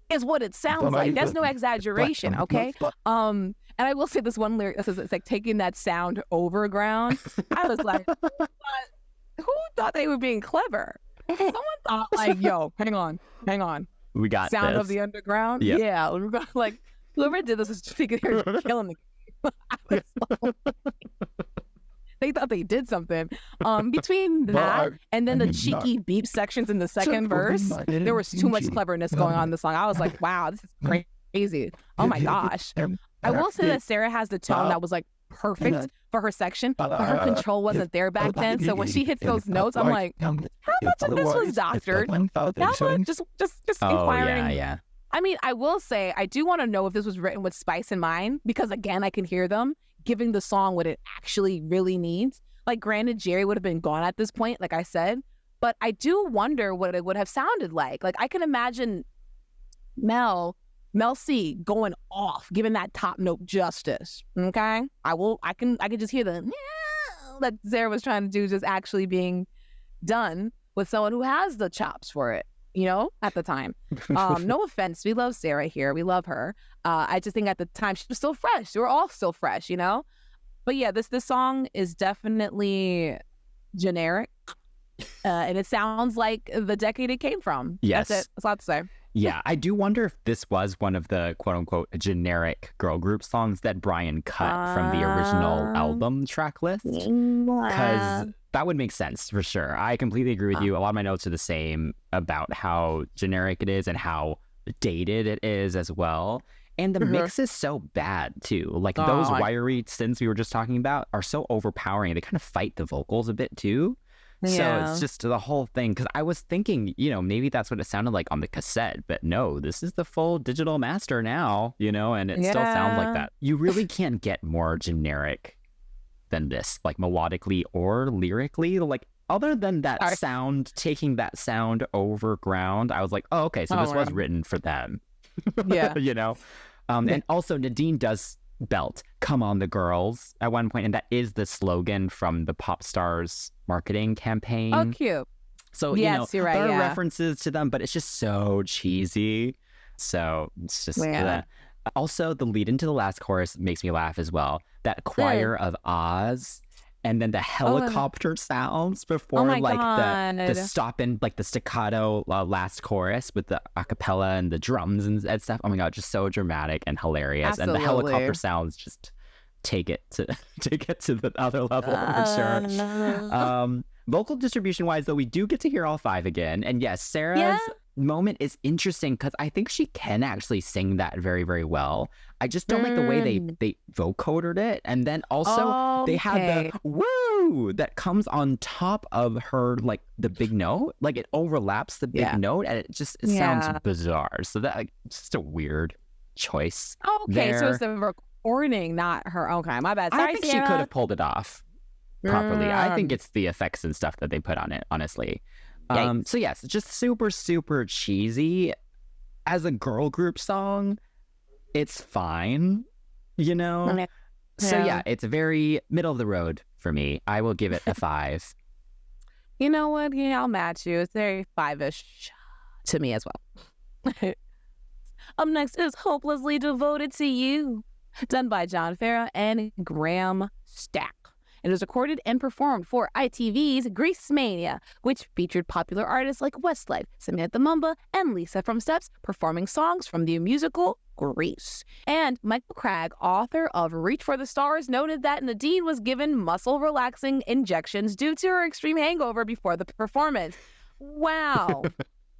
is what it sounds like. That's no exaggeration, okay? And I will say this one lyric that says it's like taking that sound over ground. I was like, who thought they were being clever? Someone thought like, yo, hang on. We got sound this. of the underground. Yep. Yeah, like whoever did this is thinking they're killing the game. They thought they did something. Between that and then the cheeky beep sections in the second verse, there was too much cleverness going on in the song. I was like, wow, this is crazy. Oh my gosh. I will say that Sarah has the tone that was like perfect for her section, but her control wasn't there back then. So when she hits those notes, I'm like, how much of this was doctored? That one, just inquiring. Yeah. I mean, I will say, I do want to know if this was written with spice in mind, because again, I can hear them giving the song what it actually really needs. Like, granted, Jerry would have been gone at this point, like I said, but I do wonder what it would have sounded like. Like, I can imagine Mel C going off, giving that top note justice. Okay, I can just hear the that Sarah was trying to do just actually being done with someone who has the chops for it, at the time. No offense, we love Sarah here, we love her. I just think at the time she was still fresh. We were all still fresh, But yeah, this song is definitely generic, and it sounds like the decade it came from. Yes, that's it. That's a lot to say. Yeah, I do wonder if this was one of the quote-unquote generic girl group songs that Brian cut from the original album track list. Because that would make sense for sure. I completely agree with you. A lot of my notes are the same about how generic it is and how dated it is as well. And the mix is so bad too. Like those wiry synths we were just talking about are so overpowering. They kind of fight the vocals a bit too. So it's just the whole thing. Because I was thinking, maybe that's what it sounded like on the cassette. But no, this is the full digital master now, and it still sounds like that. You really can't get more generic than this, like melodically or lyrically. Like, other than that sound, taking that sound over ground, I was like, oh, okay, so this was written for them. Yeah. And also Nadine does belt "Come on the Girls" at one point, and that is the slogan from the Pop Stars marketing campaign. Oh, cute. So yes, you're right, there are references to them, but it's just so cheesy. So it's just also the lead into the last chorus makes me laugh as well. That choir of Oz, and then the helicopter sounds before the stop in, like the staccato last chorus with the acapella and the drums and stuff. Oh my god, just so dramatic and hilarious. Absolutely. And the helicopter sounds just take it to the other level for sure. Vocal distribution wise, though, we do get to hear all five again. And yes, Sarah's moment is interesting because I think she can actually sing that very, very well. I just don't like the way they vocoded it. And then also they had the woo that comes on top of her, like the big note. Like it overlaps the big note, and it sounds bizarre. So that just a weird choice. Okay, there. so it's the recording, not her. Okay, my bad. Sorry, I think Sarah. she could have pulled it off properly. I think it's the effects and stuff that they put on it, honestly. So yes, just super, super cheesy. As a girl group song, it's fine, So yeah, it's very middle of the road for me. I will give it a 5. You know what? Yeah, I'll match you. It's very 5-ish to me as well. Up next is "Hopelessly Devoted to You," done by John Farah and Graham Stack. It was recorded and performed for ITV's Grease Mania, which featured popular artists like Westlife, Samantha Mumba, and Lisa from Steps performing songs from the musical Grease. And Michael Cragg, author of Reach for the Stars, noted that Nadine was given muscle-relaxing injections due to her extreme hangover before the performance. Wow.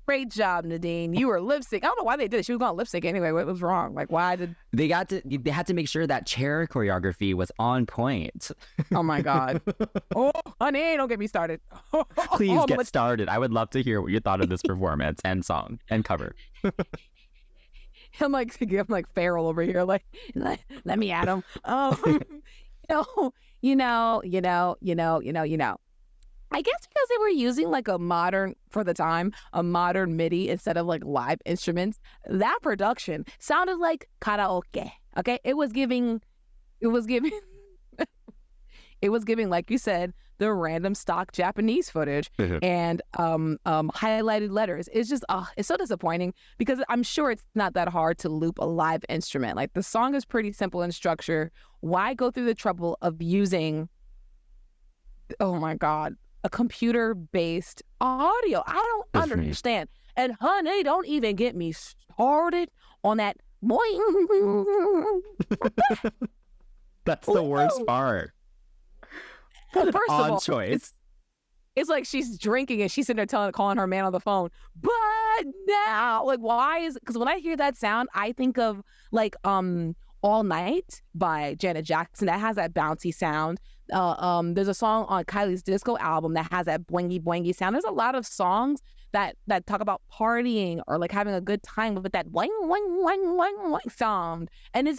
Great job, Nadine. You were lip sync. I don't know why they did it. She was going to lip sync anyway. What was wrong? Like, why did they had to make sure that chair choreography was on point. Oh my god. Oh, honey, don't get me started. Please get started. I would love to hear what you thought of this performance and song and cover. I'm like feral over here. Like, let me at him. I guess because they were using like a modern, for the time, a modern MIDI instead of like live instruments, that production sounded like karaoke. Okay. It was giving, it was giving, like you said, the random stock Japanese footage and highlighted letters. It's just, it's so disappointing because I'm sure it's not that hard to loop a live instrument. Like the song is pretty simple in structure. Why go through the trouble of using, oh my God, a computer-based audio? I don't understand. And honey, don't even get me started on that. That's the worst part. First of all, choice. It's like she's drinking and she's sitting there calling her man on the phone. But now, like, why is? Because when I hear that sound, I think of like All Night by Janet Jackson that has that bouncy sound. There's a song on Kylie's disco album that has that boingy boingy sound. There's a lot of songs that talk about partying or like having a good time with that boing boing boing boing boing sound. And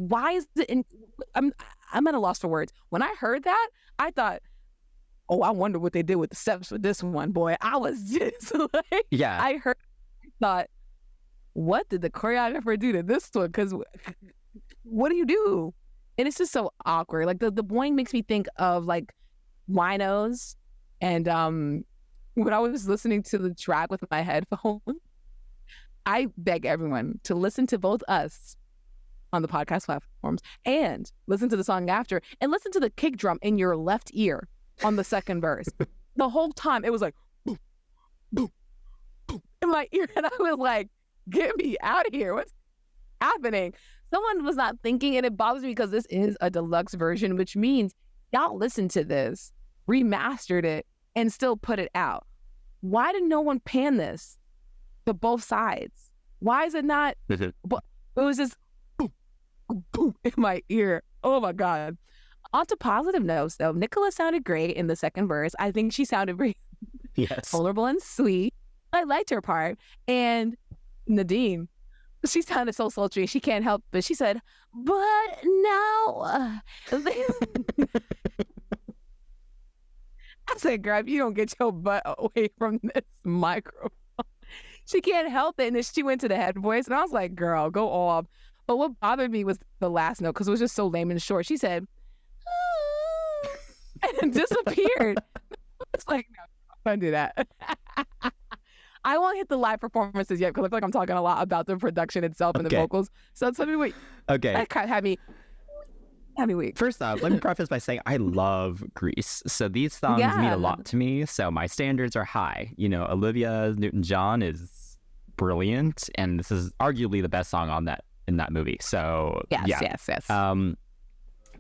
why is it? I'm at a loss for words. When I heard that, I thought, oh, I wonder what they did with the steps for this one, boy. I was just like, yeah. I thought, what did the choreographer do to this one? Because what do you do? And it's just so awkward. Like the boing makes me think of like rhinos. And when I was listening to the track with my headphones, I beg everyone to listen to both us on the podcast platforms and listen to the song after and listen to the kick drum in your left ear on the second verse. The whole time it was like boom, boom, boom in my ear. And I was like, get me out of here. What's happening? Someone was not thinking, and it bothers me because this is a deluxe version, which means y'all listened to this, remastered it, and still put it out. Why did no one pan this to both sides? Why is it not? It was just boom, boom in my ear. Oh my God. On to positive notes, though, Nicola sounded great in the second verse. I think she sounded very vulnerable and sweet. I liked her part. And Nadine, she sounded so sultry. She can't help it. She said, but now... I said, girl, if you don't get your butt away from this microphone. She can't help it. And then she went to the head voice. And I was like, girl, go off. But what bothered me was the last note because it was just so lame and short. She said, and disappeared. It's like, no, don't do that. I won't hit the live performances yet because I feel like I'm talking a lot about the production itself and the vocals. So tell me what. Okay. That kind of had me weak. First off, let me preface by saying I love Grease. So these songs mean a lot to me. So my standards are high. You know, Olivia Newton-John is brilliant. And this is arguably the best song on in that movie. So yes.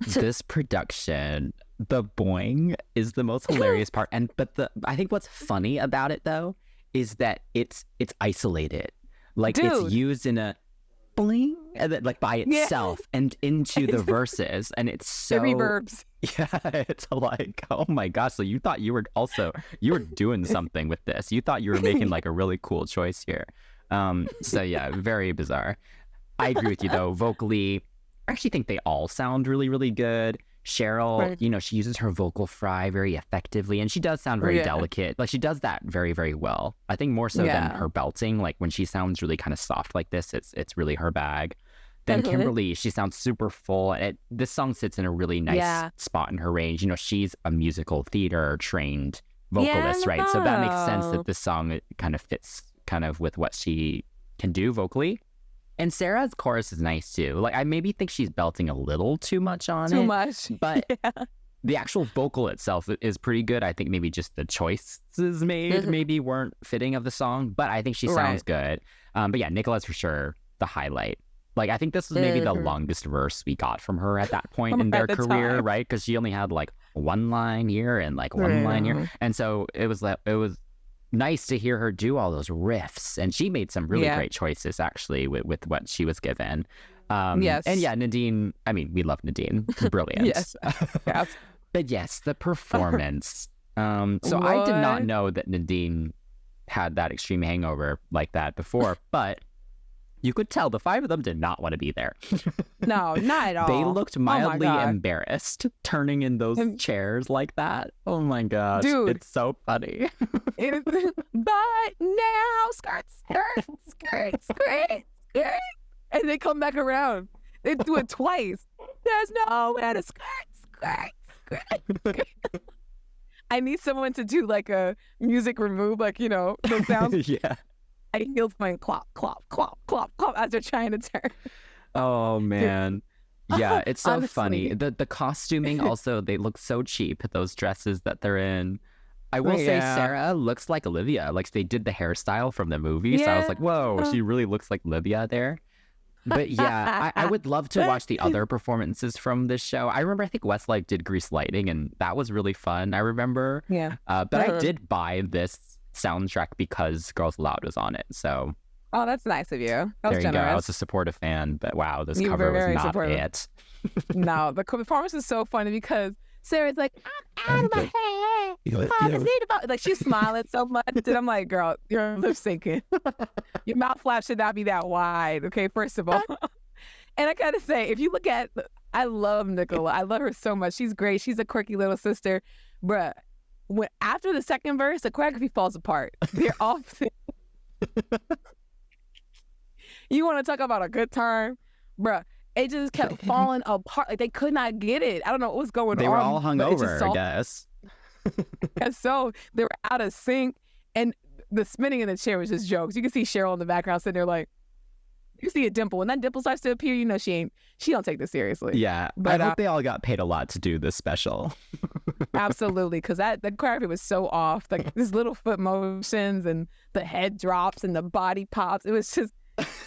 This production, the boing is the most hilarious part. But I think what's funny about it though is that it's isolated. Like it's used in a bling and then like by itself and into the verses, and it's so the reverbs. Yeah, it's like, oh my gosh. So you thought you were doing something with this. You thought you were making like a really cool choice here. So yeah, very bizarre. I agree with you though. Vocally, I actually think they all sound really, really good. Cheryl, you know, she uses her vocal fry very effectively, and she does sound very delicate. Like she does that very, very well. I think more so than her belting. Like when she sounds really kind of soft like this, it's really her bag. Then Kimberly, she sounds super full. This song sits in a really nice spot in her range. You know, she's a musical theater trained vocalist, right? So that makes sense that this song kind of fits kind of with what she can do vocally. And Sarah's chorus is nice too. Like I maybe think she's belting a little too much on it. Too much. But the actual vocal itself is pretty good. I think maybe just the choices made maybe weren't fitting of the song, but I think she sounds good. But yeah, Nicola's for sure the highlight. Like I think this was maybe the longest verse we got from her at that point in their career, right? Because she only had like one line here and like one line here. And so it was nice to hear her do all those riffs, and she made some really great choices actually with what she was given. And yeah, Nadine, I mean, we love Nadine, brilliant. Yes. But yes, the performance. So I did not know that Nadine had that extreme hangover like that before, but You could tell the 5 of them did not want to be there. No, not at all. They looked Oh my mildly God. embarrassed turning in those chairs like that. Oh my gosh. Dude. It's so funny. But now, skirt, skirt, skirt, skirt, skirt. And they come back around. They do it twice. There's nowhere to skirt, skirt, skirt, skirt. I need someone to do like a music remove, like, you know, those sounds. Yeah. I heels going clop, clop, clop, clop, clop as they're trying to turn. Oh man. Yeah, it's so funny. Honestly. The costuming also, they look so cheap, those dresses that they're in. I will say Yeah. Sarah looks like Olivia. Like they did the hairstyle from the movie. So I was like, whoa, she really looks like Olivia there. But yeah, I would love to watch the other performances from this show. I remember, I think Westlife did Grease Lightning, and that was really fun. I remember. Yeah. But I did buy this soundtrack because Girls Aloud was on it. So Oh, that's nice of you. That there was you go. I generous. was a supportive fan, but wow, this You were cover was very not supportive. it. No, the performance is so funny because Sarah's like, I'm out of my head. Like she's smiling so much, and I'm like, girl, your lip syncing. Your mouth flap should not be that wide. Okay, first of all. And I gotta say, if you look at, I love Nicola. I love her so much. She's great. She's a quirky little sister, bruh. When after the second verse, the choreography falls apart. They're off. You want to talk about a good time, bruh? It just kept falling apart. Like they could not get it. I don't know what was going on. They were all but it just hungover, I guess. And so they were out of sync, and the spinning in the chair was just jokes. You can see Cheryl in the background sitting there like, you see a dimple. When that dimple starts to appear, you know she don't take this seriously. Yeah, But, I hope they all got paid a lot to do this special. Absolutely, because the choreography was so off. Like these little foot motions and the head drops and the body pops. It was just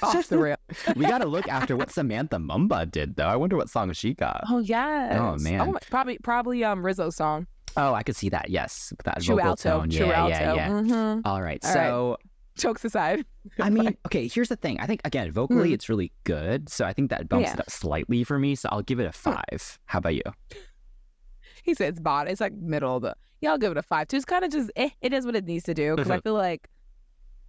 off the rail. We got to look after what Samantha Mumba did, though. I wonder what song she got. Oh yes. Oh, man. Probably Rizzo's song. Oh, I could see that. Yes, that True vocal alto. tone. True Yeah, alto. yeah, yeah. Mm-hmm. All right. All So, Jokes aside. I mean, okay, here's the thing. I think, again, vocally, it's really good. So I think that bumps it up slightly for me. So I'll give it a 5. How about you? He said it's bottom. It's like middle of the. Yeah, I'll give it a 5 too. It's kind of just it is what it needs to do because I feel like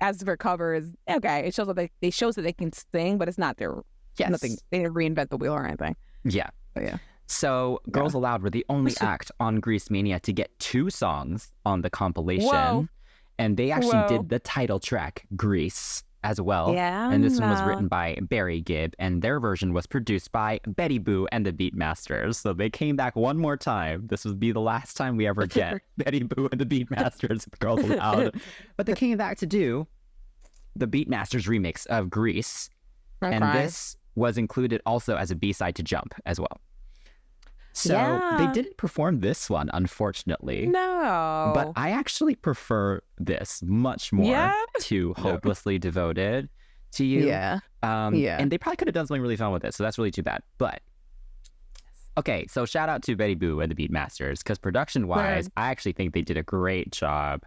as for covers, okay, it shows that they shows that they can sing, but it's not their nothing. They didn't reinvent the wheel or anything. Yeah. But yeah. So Girls Aloud were the only act on Grease Mania to get 2 songs on the compilation. Whoa. And they actually Whoa. did the title track, Grease, as well. Yeah. And this one was written by Barry Gibb, and their version was produced by Betty Boo and the Beatmasters. So they came back one more time. This would be the last time we ever get Betty Boo and the Beatmasters with Girls Aloud. But they came back to do the Beatmasters remix of Grease. And this was included also as a B-side to Jump as well. So they didn't perform this one, unfortunately. No. But I actually prefer this much more to Hopelessly Devoted to You. Yeah. And they probably could have done something really fun with it, so that's really too bad. But, okay, so shout out to Betty Boo and the Beatmasters, because production-wise, I actually think they did a great job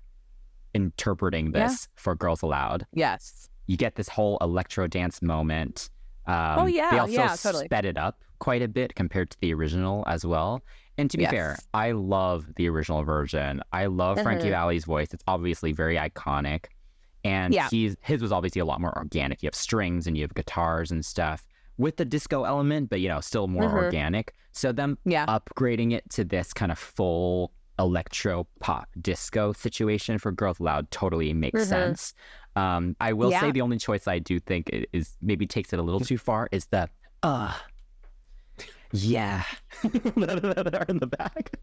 interpreting this for Girls Aloud. Yes. You get this whole electro dance moment. They totally. also sped it up quite a bit compared to the original as well. And to be fair, I love the original version. I love Frankie Valli's voice. It's obviously very iconic. And his was obviously a lot more organic. You have strings and you have guitars and stuff with the disco element, but, you know, still more organic. So them upgrading it to this kind of full electro pop disco situation for Girls Aloud totally makes sense. I will say the only choice I do think is maybe takes it a little too far is the that are in the back.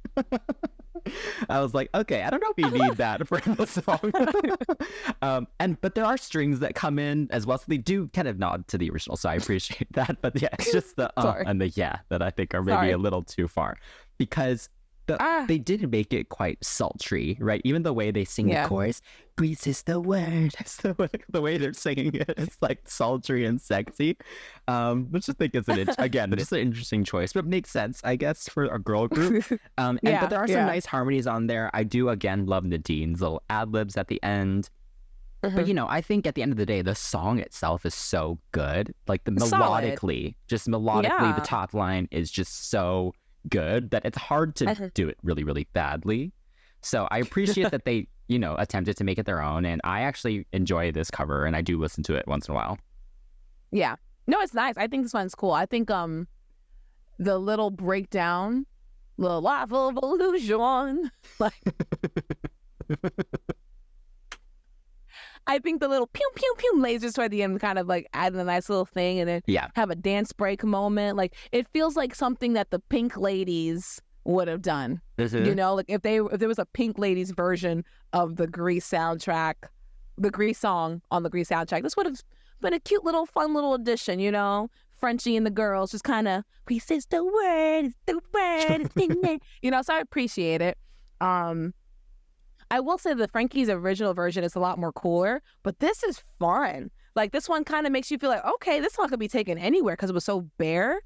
I was like, okay, I don't know if you need that for the song. But there are strings that come in as well, so they do kind of nod to the original, so I appreciate that. But yeah, it's just the and the that I think are maybe a little too far, because they did make it quite sultry, right? Even the way they sing the chorus, Grease is the word. It's the way they're singing it. It's like sultry and sexy, which I think is again just an interesting choice, but makes sense, I guess, for a girl group. But there are some nice harmonies on there. I do again love Nadine's little ad libs at the end. But you know, I think at the end of the day, the song itself is so good. Like melodically, the top line is just so good that it's hard to do it really, really badly. So I appreciate that they, you know, attempted to make it their own, and I actually enjoy this cover, and I do listen to it once in a while. Yeah. No, it's nice. I think this one's cool. I think the little breakdown, the life of illusion, like I think the little pew pew pew lasers toward the end kind of like add a nice little thing, and then have a dance break moment. Like it feels like something that the Pink Ladies would have done. You know, like if there was a Pink Ladies version of the Grease soundtrack, the Grease song on the Grease soundtrack, this would have been a cute little fun little addition, you know. Frenchie and the girls just kind of, we says the word, it's the word, you know, so I appreciate it. I will say the Frankie's original version is a lot more cooler, but this is fun. Like this one kind of makes you feel like, okay, this song could be taken anywhere because it was so bare,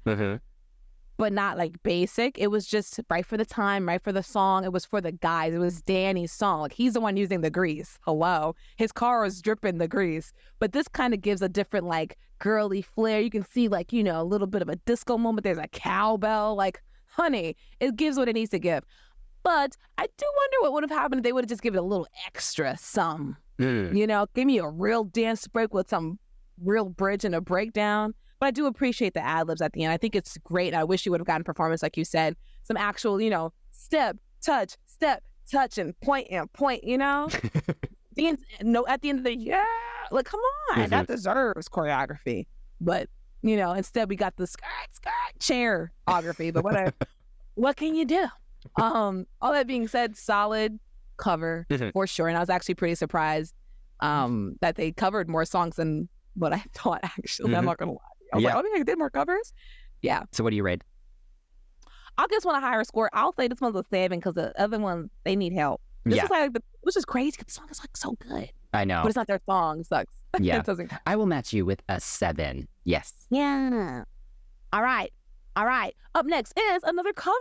but not like basic. It was just right for the time, right for the song. It was for the guys. It was Danny's song. Like he's the one using the grease. Hello. His car was dripping the grease. But this kind of gives a different like girly flair. You can see like, you know, a little bit of a disco moment. There's a cowbell. Like, honey, it gives what it needs to give. But I do wonder what would have happened if they would have just given it a little extra some. You know, give me a real dance break with some real bridge and a breakdown. But I do appreciate the ad-libs at the end. I think it's great. I wish you would have gotten performance, like you said. Some actual, you know, step, touch, and point, you know? No, at the end of the year, like, come on. That deserves choreography. But, you know, instead we got the skirt, chairography. But whatever. What can you do? All that being said, solid cover for sure. And I was actually pretty surprised that they covered more songs than what I thought, actually. I'm not going to lie. I was like, oh, they did more covers? Yeah. So what do you rate? I'll give this one a higher score. I'll say this one's a 7 because the other ones, they need help. This is like, which is crazy because the song is like so good. I know. But it's not their song. It sucks. Yeah. It doesn't. I will match you with a 7. Yes. Yeah. All right. Up next is another cover.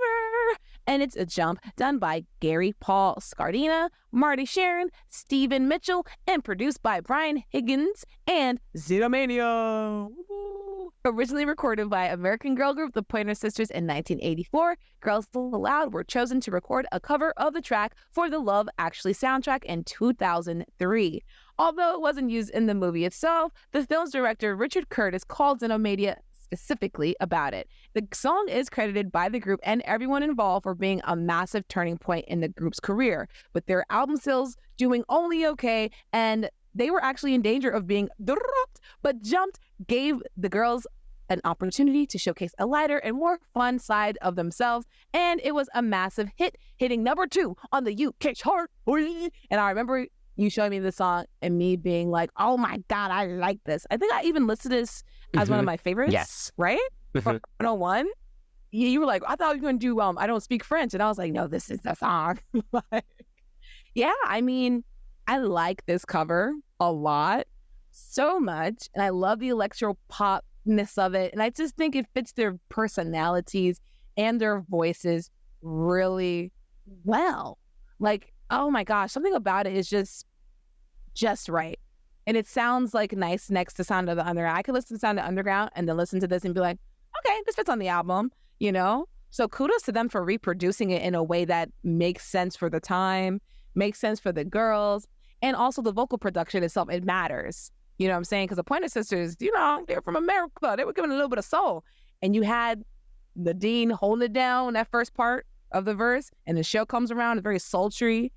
And it's A Jump, done by Gary Paul Scardina, Marty Sharon, Stephen Mitchell, and produced by Brian Higgins and Zetamania. Originally recorded by American girl group The Pointer Sisters in 1984, Girls Aloud were chosen to record a cover of the track for the Love Actually soundtrack in 2003. Although it wasn't used in the movie itself, the film's director Richard Curtis called Zetamania specifically about it. The song is credited by the group and everyone involved for being a massive turning point in the group's career, with their album sales doing only okay, and they were actually in danger of being dropped, but Jumped gave the girls an opportunity to showcase a lighter and more fun side of themselves, and it was a massive hit, hitting number 2 on the UK chart. And I remember you showing me this song and me being like, oh my God, I like this. I think I even listed this as one of my favorites. Yes. Right? For 101. You were like, I thought you were going to do I Don't Speak French. And I was like, no, this is the song. Yeah, I mean, I like this cover a lot, so much. And I love the electro popness of it. And I just think it fits their personalities and their voices really well. Like, oh my gosh, something about it is just right. And it sounds like nice next to Sound of the Underground. I could listen to Sound of the Underground and then listen to this and be like, okay, this fits on the album, you know? So kudos to them for reproducing it in a way that makes sense for the time, makes sense for the girls, and also the vocal production itself, it matters. You know what I'm saying? Because the Pointer Sisters, you know, they're from America. They were giving a little bit of soul. And you had Nadine holding it down, that first part of the verse, and the show comes around, it's very sultry.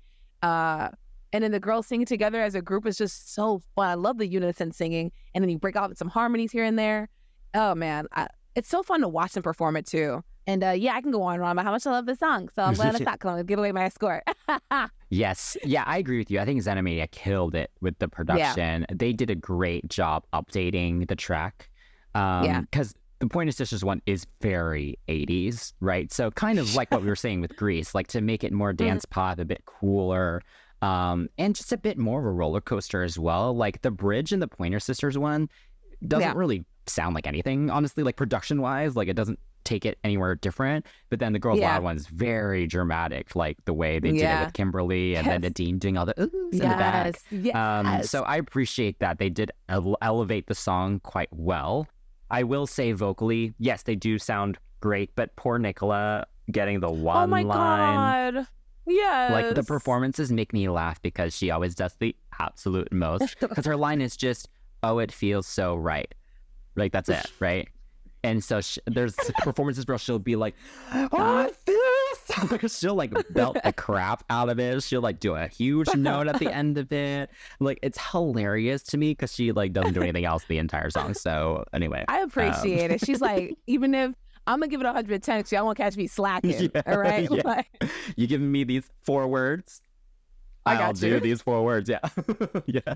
And then the girls singing together as a group is just so fun. I love the unison singing. And then you break out with some harmonies here and there. Oh, man. It's so fun to watch them perform it, too. And yeah, I can go on and on about how much I love this song. So I'm glad it's not going to give away my score. Yes. Yeah, I agree with you. I think Zetamania killed it with the production. Yeah. They did a great job updating the track. Because the Pointer Sisters one is very 80s, right? So kind of like what we were saying with Grease, like to make it more dance pop, a bit cooler. And just a bit more of a roller coaster as well. Like the bridge in the Pointer Sisters one doesn't really sound like anything, honestly, like production wise, like it doesn't take it anywhere different. But then the Girls Aloud one's very dramatic, like the way they did it with Kimberly and then Nadine doing all the oohs in the back. So I appreciate that they did elevate the song quite well. I will say vocally, yes, they do sound great, but poor Nicola getting the one line. Oh my God. Yes. Like the performances make me laugh because she always does the absolute most. Because her line is just, oh, it feels so right. Like that's it, right? And so there's performances where she'll be like, "Oh, this!" She'll like belt the crap out of it. She'll like do a huge note at the end of it. Like it's hilarious to me because she like doesn't do anything else the entire song. So anyway, I appreciate it. She's like, even if I'm gonna give it 110, so y'all won't catch me slacking. Yeah, all right, yeah. like, You giving me these 4 words? I'll do these 4 words. Yeah, yeah.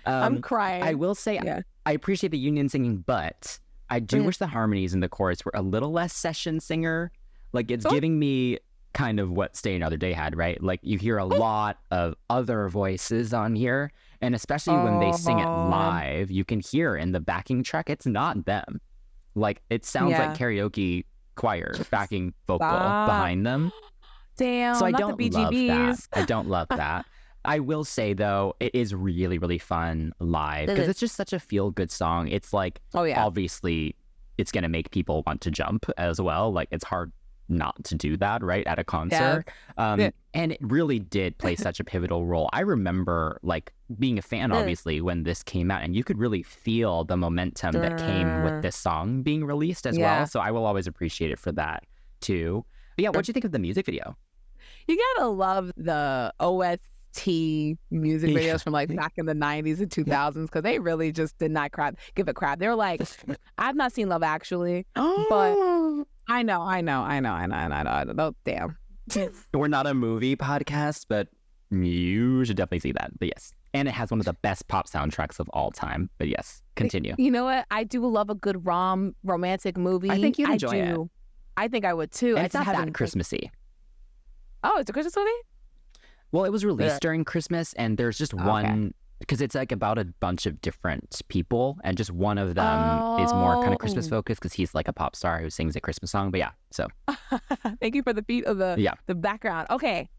I'm crying. I will say I appreciate the union singing, but I do wish the harmonies in the chorus were a little less session singer. Like it's giving me kind of what Stay Another Day had, right? Like you hear a lot of other voices on here, and especially when they sing it live, you can hear in the backing track it's not them. Like it sounds like karaoke choir backing vocal behind them. Damn. So I not don't the love that. BGBs. I don't love that. I will say though, it is really, really fun live because it's just such a feel-good song. It's like, obviously, it's gonna make people want to jump as well. Like it's hard not to do that, right, at a concert. And it really did play such a pivotal role. I remember like being a fan, obviously, when this came out, and you could really feel the momentum that came with this song being released as well. So I will always appreciate it for that too. But yeah, what do you think of the music video? You gotta love the OST music videos from like back in the 90s and 2000s because they really just did not give a crap. They're like, I've not seen Love Actually, but I know. Oh, damn. We're not a movie podcast, but you should definitely see that. But yes. And it has one of the best pop soundtracks of all time. But yes, continue. You know what? I do love a good romantic movie. I think you'd enjoy it. I think I would too. And it's not that Christmassy. Oh, it's a Christmas movie? Well, it was released during Christmas, and there's just one, because it's like about a bunch of different people, and just one of them is more kind of Christmas focused because he's like a pop star who sings a Christmas song. But yeah, so. Thank you for the beat of the background. Okay,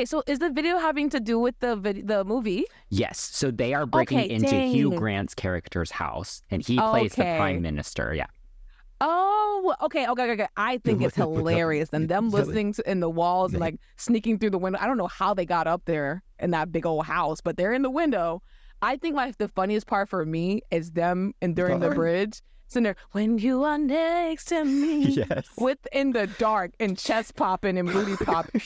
so is the video having to do with the movie? Yes, so they are breaking into Hugh Grant's character's house, and he plays the prime minister, Oh, okay. I think it's hilarious. And them listening in the walls and like sneaking through the window. I don't know how they got up there in that big old house, but they're in the window. I think like the funniest part for me is them and during the bridge, sitting there, when you are next to me, in the dark and chest popping and booty popping.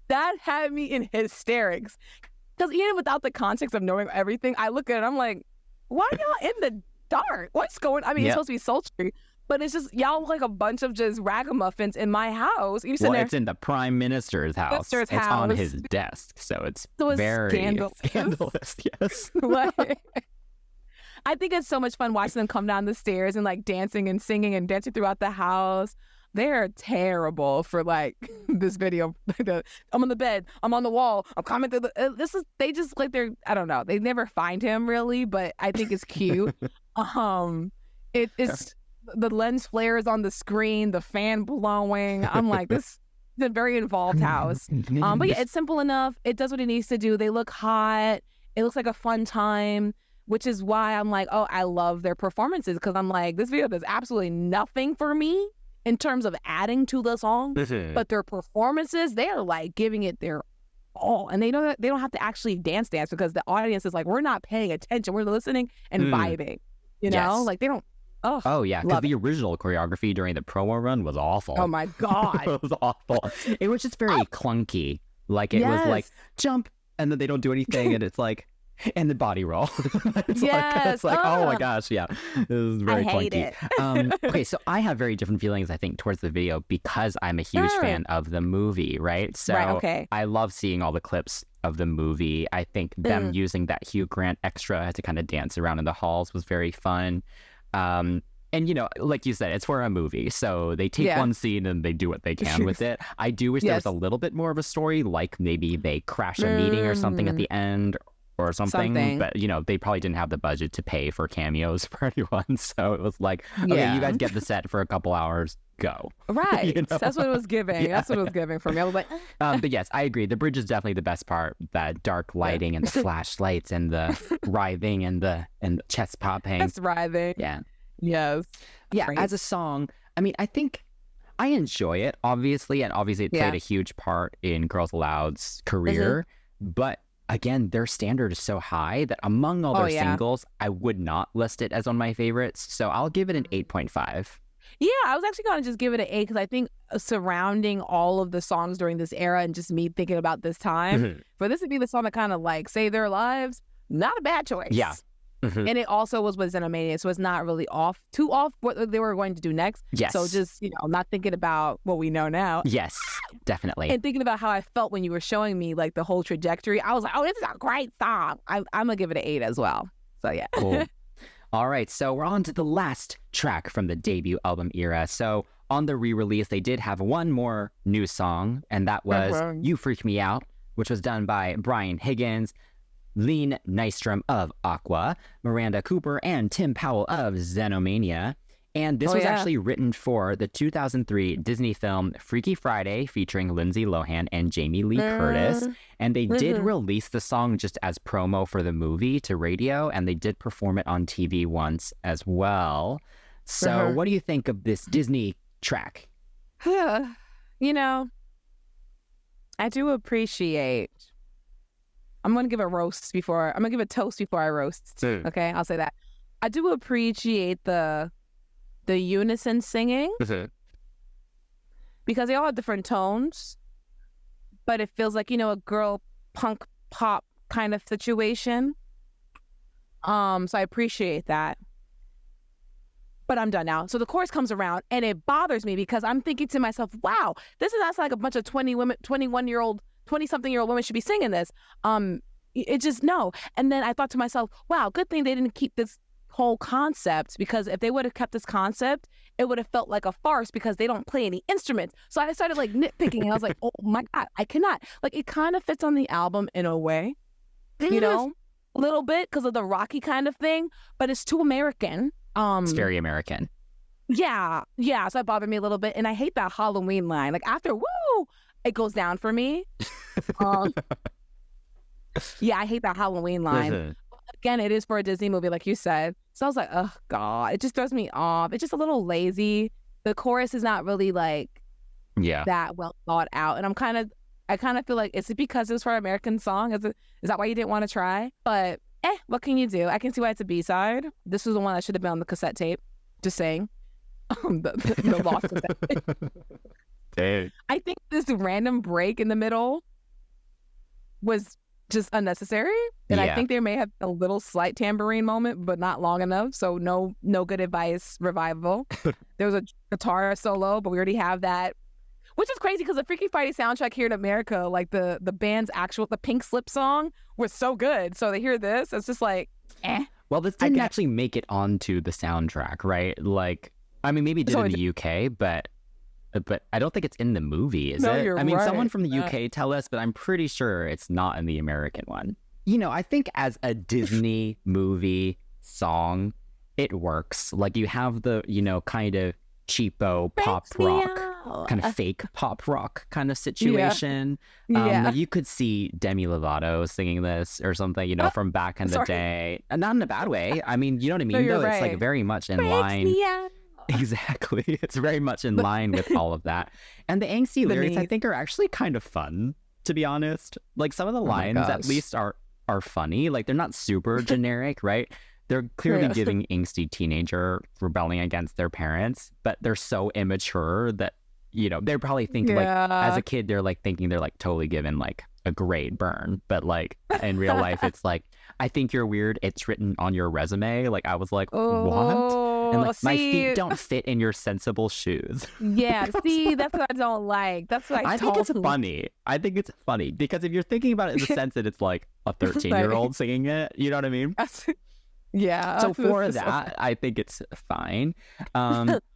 That had me in hysterics. Because even without the context of knowing everything, I look at it, I'm like, why are y'all in the dark? What's going on? I mean, it's supposed to be sultry, but it's just, y'all look like a bunch of just ragamuffins in my house. It's in the prime minister's house. It's on his desk, so it's very scandalous. Yes. I think it's so much fun watching them come down the stairs and like dancing and singing and dancing throughout the house. They're terrible for like this video. I'm on the bed. I'm on the wall. I'm climbing through they just like I don't know. They never find him really, but I think it's cute. It's the lens flares on the screen, the fan blowing. I'm like, this is a very involved house. But yeah, it's simple enough. It does what it needs to do. They look hot. It looks like a fun time, which is why I'm like, oh, I love their performances because I'm like, this video does absolutely nothing for me in terms of adding to the song, but their performances, they are like giving it their all, and they don't have to actually dance because the audience is like, we're not paying attention, we're listening and vibing, you know, like they don't. Oh yeah, because the original choreography during the promo run was awful. Oh my god, it was awful. It was just very clunky. Like it was like jump, and then they don't do anything, and it's like. And the body roll. It's like oh my gosh, yeah. It was very clunky. Okay, so I have very different feelings, I think, towards the video because I'm a huge fan of the movie, right? So I love seeing all the clips of the movie. I think them using that Hugh Grant extra to kind of dance around in the halls was very fun. And, you know, like you said, it's for a movie. So they take one scene and they do what they can with it. I do wish there was a little bit more of a story, like maybe they crash a meeting or something at the end or something. But, you know, they probably didn't have the budget to pay for cameos for anyone. So it was like, okay, you guys get the set for a couple hours. Go. Right. You know? That's what it was giving. That's what it was giving for me. I was like, but yes, I agree. The bridge is definitely the best part. That dark lighting and the flashlights and the writhing and the chest popping. That's writhing. Yeah. Yes. Yeah. Great. As a song, I mean, I think I enjoy it, obviously. And obviously it played a huge part in Girls Aloud's career. But again, their standard is so high that among all their singles, I would not list it as one of my favorites. So I'll give it an 8.5. Yeah, I was actually going to just give it an 8 because I think surrounding all of the songs during this era and just me thinking about this time, for this to be the song that kind of like saved their lives, not a bad choice. Yeah. And it also was with Xenomania, so it's not really too off what they were going to do next. Yes. So just, not thinking about what we know now. Yes, definitely. And thinking about how I felt when you were showing me like the whole trajectory, I was like, oh, this is a great song. I'm going to give it an 8 as well. So yeah. Cool. All right, so we're on to the last track from the debut album era. So on the re-release, they did have one more new song, and that was You Freak Me Out, which was done by Brian Higgins, Lean Nystrom of Aqua, Miranda Cooper, and Tim Powell of Xenomania. And this was actually written for the 2003 Disney film Freaky Friday featuring Lindsay Lohan and Jamie Lee Curtis. And they did release the song just as promo for the movie to radio, and they did perform it on TV once as well. So what do you think of this Disney track? I do appreciate... I'm going to give a toast before I roast. Okay, I'll say that. I do appreciate the unison singing because they all have different tones, but it feels like, a girl punk pop kind of situation. So I appreciate that. But I'm done now. So the chorus comes around and it bothers me because I'm thinking to myself, wow, this is not like a bunch of 20-something-year-old women should be singing this. It just, no. And then I thought to myself, wow, good thing they didn't keep this whole concept, because if they would have kept this concept, it would have felt like a farce because they don't play any instruments. So I started like nitpicking and I was like, oh my God, I cannot. Like, it kind of fits on the album in a way, a little bit because of the rocky kind of thing, but it's too American. It's very American. Yeah. So it bothered me a little bit. And I hate that Halloween line. Like after, woo, it goes down for me. Yeah, I hate that Halloween line. Again, it is for a Disney movie, like you said. So I was like, oh God, it just throws me off. It's just a little lazy. The chorus is not really like that well thought out. And I kind of feel like, is it because it was for an American song? Is that why you didn't want to try? But what can you do? I can see why it's a B-side. This was the one that should have been on the cassette tape. Just saying. The lost cassette tape. Dang. I think this random break in the middle was just unnecessary. And I think there may have a little slight tambourine moment, but not long enough. So no good advice revival. There was a guitar solo, but we already have that. Which is crazy because the Freaky Friday soundtrack here in America, like the band's the Pink Slip song was so good. So they hear this, it's just like, Well, this didn't actually make it onto the soundtrack, right? Like, I mean, maybe it did in the UK, but I don't think it's in the movie, is it? I mean, someone from the UK tell us, but I'm pretty sure it's not in the American one. I think as a Disney movie song, it works. Like, you have the, kind of cheapo pop rock, kind of fake pop rock kind of situation. Like you could see Demi Lovato singing this or something, from back in the day. And not in a bad way. I mean, you know what I mean? No, though right. It's like very much in line. Exactly. It's very much in line with all of that. And the angsty lyrics, I think, are actually kind of fun, to be honest. Like, some of the lines at least are funny. Like, they're not super generic, right? They're clearly giving angsty teenager rebelling against their parents, but they're so immature that, they're probably thinking like, as a kid, they're like thinking they're like totally given like a grade burn. But like in real life, it's like, I think you're weird. It's written on your resume. Like, I was like, what? And like, my feet don't fit in your sensible shoes. Yeah, see, that's what I don't like. That's what I think it's funny. I think it's funny because if you're thinking about it in the sense that it's like a 13-year-old singing it, you know what I mean? Yeah. So for that, I think it's fine.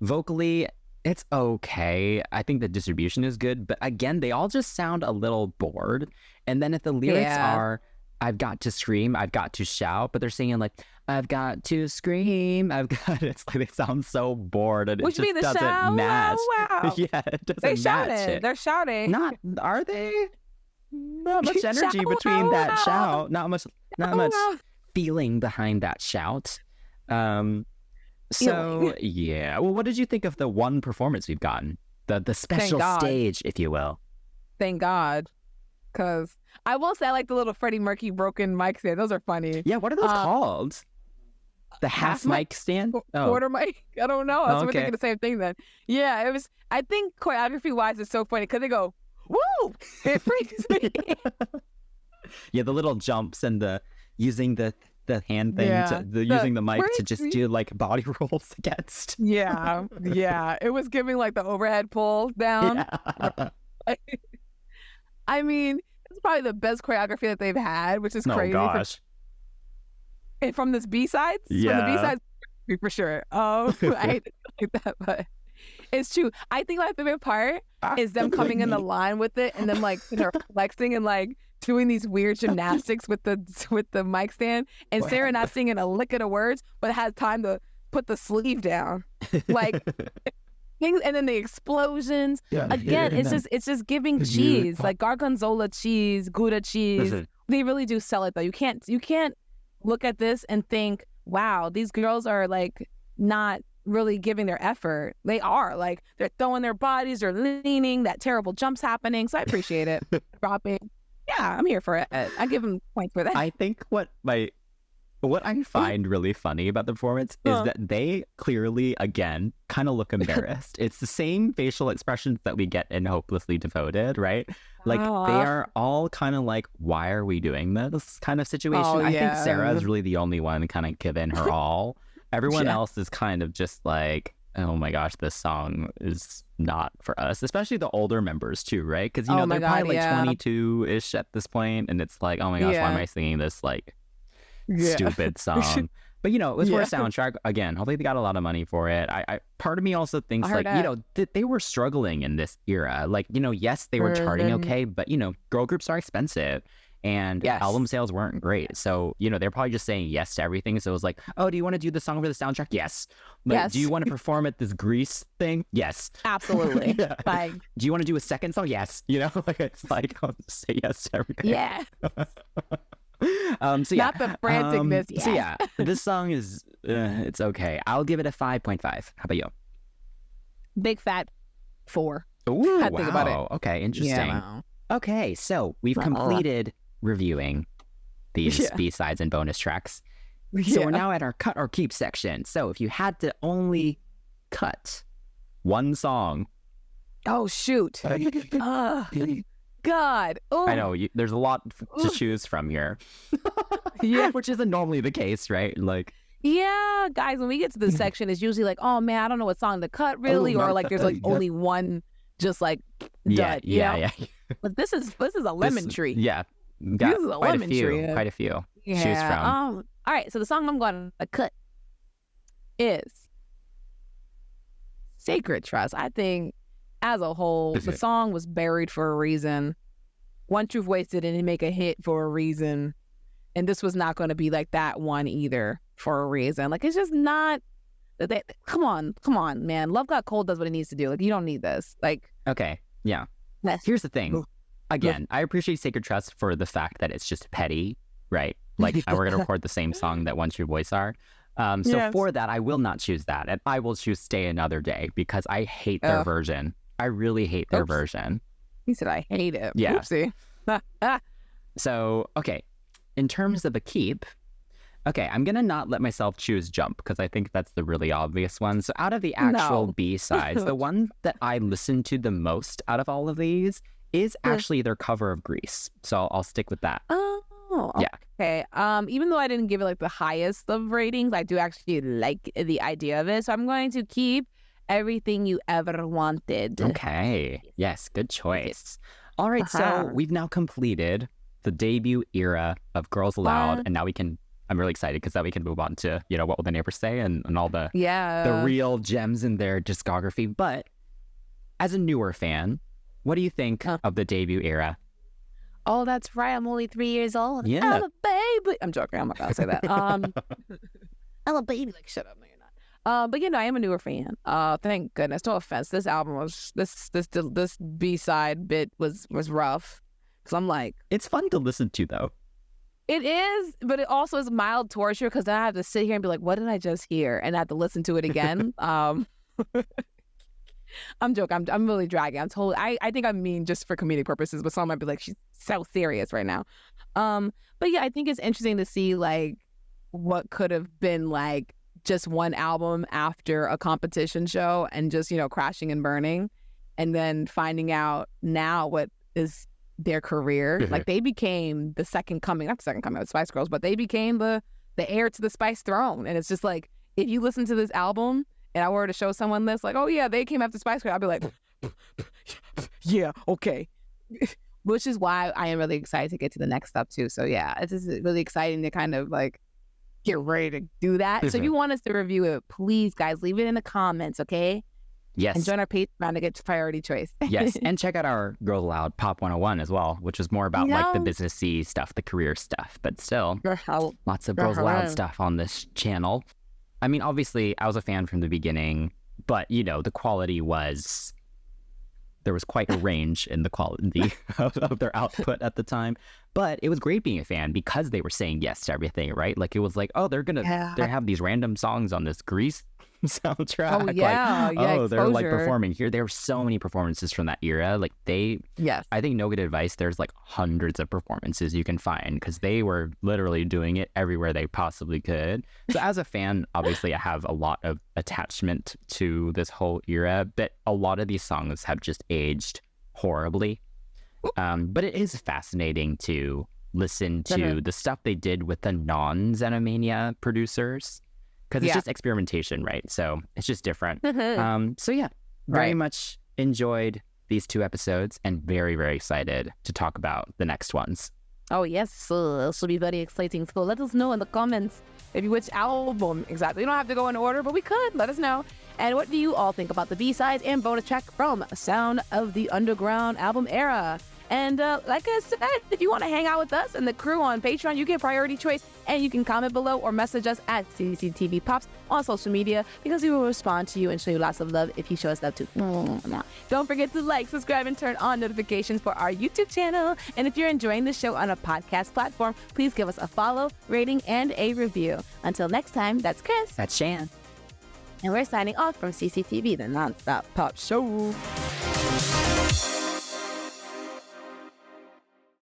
Vocally, it's okay. I think the distribution is good, but again, they all just sound a little bored. And then if the lyrics are, I've got to scream, I've got to shout, but they're singing like, I've got to scream, it's like they sound so bored, and which it just doesn't match. Wow. Yeah, it doesn't match it. They're shouting. Not, are they? Not much energy between that shout. Not much feeling behind that shout. So yeah. Well, what did you think of the one performance we've gotten? The special stage, if you will. Thank God. Because I will say I like the little Freddie Mercury broken mic stand. Those are funny. Yeah, what are those called? The half mic stand? Quarter mic? I don't know. We're okay. thinking the same thing then. Yeah, it was. I think choreography-wise, it's so funny because they go, woo! It freaks me. Yeah, the little jumps and the using the hand thing, using the mic to just do like body rolls against. Yeah. It was giving like the overhead pull down. Yeah. I mean, it's probably the best choreography that they've had, which is crazy. Oh gosh. From this B-sides? Yeah. From the B-sides, for sure. I hate it like that, but it's true. I think my favorite part is them coming in the line with it and then like they're flexing and like doing these weird gymnastics with the mic stand, and Sarah not singing a lick of the words, but has time to put the sleeve down. Like things, and then the explosions. Again, it's just giving cheese, like Gorgonzola cheese, Gouda cheese. They really do sell it though. You can't look at this and think, wow, these girls are like not really giving their effort. They are, like, they're throwing their bodies, they're leaning, that terrible jump's happening. So I appreciate it. Dropping. Yeah, I'm here for it. I give them points for that. I think what I find really funny about the performance is that they clearly, again, kind of look embarrassed. It's the same facial expressions that we get in Hopelessly Devoted, right? Like, they are all kind of like, why are we doing this kind of situation? I think Sarah is really the only one kind of giving her all. Everyone else is kind of just like, oh my gosh, this song is not for us. Especially the older members too, right? Because, you know, they're probably like 22-ish at this point, and it's like, oh my gosh, why am I singing this like stupid song? But, you know, it was for a soundtrack. Again, hopefully they got a lot of money for it. I part of me also thinks like, you know, they were struggling in this era. Like, you know, yes, they were charting okay, but, you know, girl groups are expensive. And album sales weren't great. So, you know, they're probably just saying yes to everything. So it was like, oh, do you want to do the song for the soundtrack? Yes. Like, do you want to perform at this Grease thing? Yes. Absolutely. Like, do you want to do a second song? Yes. You know, like, it's like, I'll just say yes to everything. Yeah. So yeah. Not the franticness. So yeah, this song is, it's okay. I'll give it a 5.5. How about you? Big fat 4. Ooh, I think about it. Okay, interesting. Yeah. Okay, so we've completed reviewing these B-sides and bonus tracks. So we're now at our cut or keep section. So if you had to only cut one song. Oh, shoot. God. Ooh. I know, there's a lot to choose from here. Which isn't normally the case, right? Like, yeah, guys, when we get to this section, it's usually like, oh man, I don't know what song to cut really, or like there's like only one just like dud, you know? But this is a lemon tree. Yeah. Got this is a lemon tree. Quite a few. Choose from. All right, so the song I'm going to cut is Sacred Trust. I think as a whole, the song was buried for a reason. Once You've Wasted it and make a hit for a reason. And this was not going to be like that one either for a reason. Like, it's just not. Come on, man. Love Got Cold does what it needs to do. Like, you don't need this. Like, okay, yeah. Here's the thing. Again, I appreciate Sacred Trust for the fact that it's just petty, right? Like, we're going to record the same song that Once Your Voice are. So for that, I will not choose that. And I will choose Stay Another Day because I hate their version. I really hate their version. He said, I hate it. Yeah. Oopsie. So, okay. In terms of a keep, okay, I'm going to not let myself choose Jump because I think that's the really obvious one. So out of the actual B-sides, the one that I listen to the most out of all of these is actually their cover of Grease. So I'll stick with that. Oh, okay. Even though I didn't give it like the highest of ratings, I do actually like the idea of it. So I'm going to keep Everything You Ever Wanted. Okay. Yes, good choice. All right, so we've now completed the debut era of Girls Aloud, and now I'm really excited because now we can move on to, you know, What Will the Neighbors Say and all the real gems in their discography. But as a newer fan, what do you think of the debut era? Oh, that's right. I'm only 3 years old. Yeah. I'm a baby. I'm joking. I'm not going to say that. I'm a baby. Like, shut up. No, you're not. But, you know, I am a newer fan. Thank goodness. No offense. This album was, this B-side bit was rough. Because I'm like. It's fun to listen to, though. It is, but it also is mild torture because then I have to sit here and be like, what did I just hear? And I have to listen to it again. I'm joking. I'm really dragging. I think I'm mean just for comedic purposes, but someone might be like, she's so serious right now. But yeah, I think it's interesting to see like what could have been like just one album after a competition show and just, you know, crashing and burning, and then finding out now what is their career. Like they became the second coming, not the second coming of the Spice Girls, but they became the heir to the Spice throne. And it's just like, if you listen to this album and I were to show someone this, like, oh yeah, they came after Spice Girls, I'd be like, yeah, okay. Which is why I am really excited to get to the next step too. So yeah, it's just really exciting to kind of like get ready to do that. So if you want us to review it, please guys, leave it in the comments, okay? Yes. And join our Patreon to get priority choice. Yes. And check out our Girls Aloud Pop 101 as well, which is more about like the businessy stuff, the career stuff, but still lots of Girls Aloud stuff on this channel. I mean, obviously I was a fan from the beginning, but you know, the quality was, there was quite a range in the quality of their output at the time. But it was great being a fan because they were saying yes to everything, right? Like it was like, oh, they have these random songs on this Grease soundtrack. Oh yeah, like, yeah. They're like performing here. There were so many performances from that era. Like I think No Good Advice, there's like hundreds of performances you can find because they were literally doing it everywhere they possibly could. So as a fan, obviously I have a lot of attachment to this whole era, but a lot of these songs have just aged horribly. But it is fascinating to listen to the stuff they did with the non-Xenomania producers. Because it's just experimentation, right? So it's just different. So yeah, very much enjoyed these 2 episodes and very, very excited to talk about the next ones. Oh yes, so this will be very exciting. So let us know in the comments maybe which album exactly. You don't have to go in order, but we could. Let us know. And what do you all think about the B-sides and bonus track from Sound of the Underground album era? And like I said, if you want to hang out with us and the crew on Patreon, you get priority choice, and you can comment below or message us at CCTV Pops on social media because we will respond to you and show you lots of love if you show us love too. Don't forget to like, subscribe, and turn on notifications for our YouTube channel. And if you're enjoying the show on a podcast platform, please give us a follow, rating, and a review. Until next time, that's Chris. That's Shan. And we're signing off from CCTV, the Nonstop Pop Show.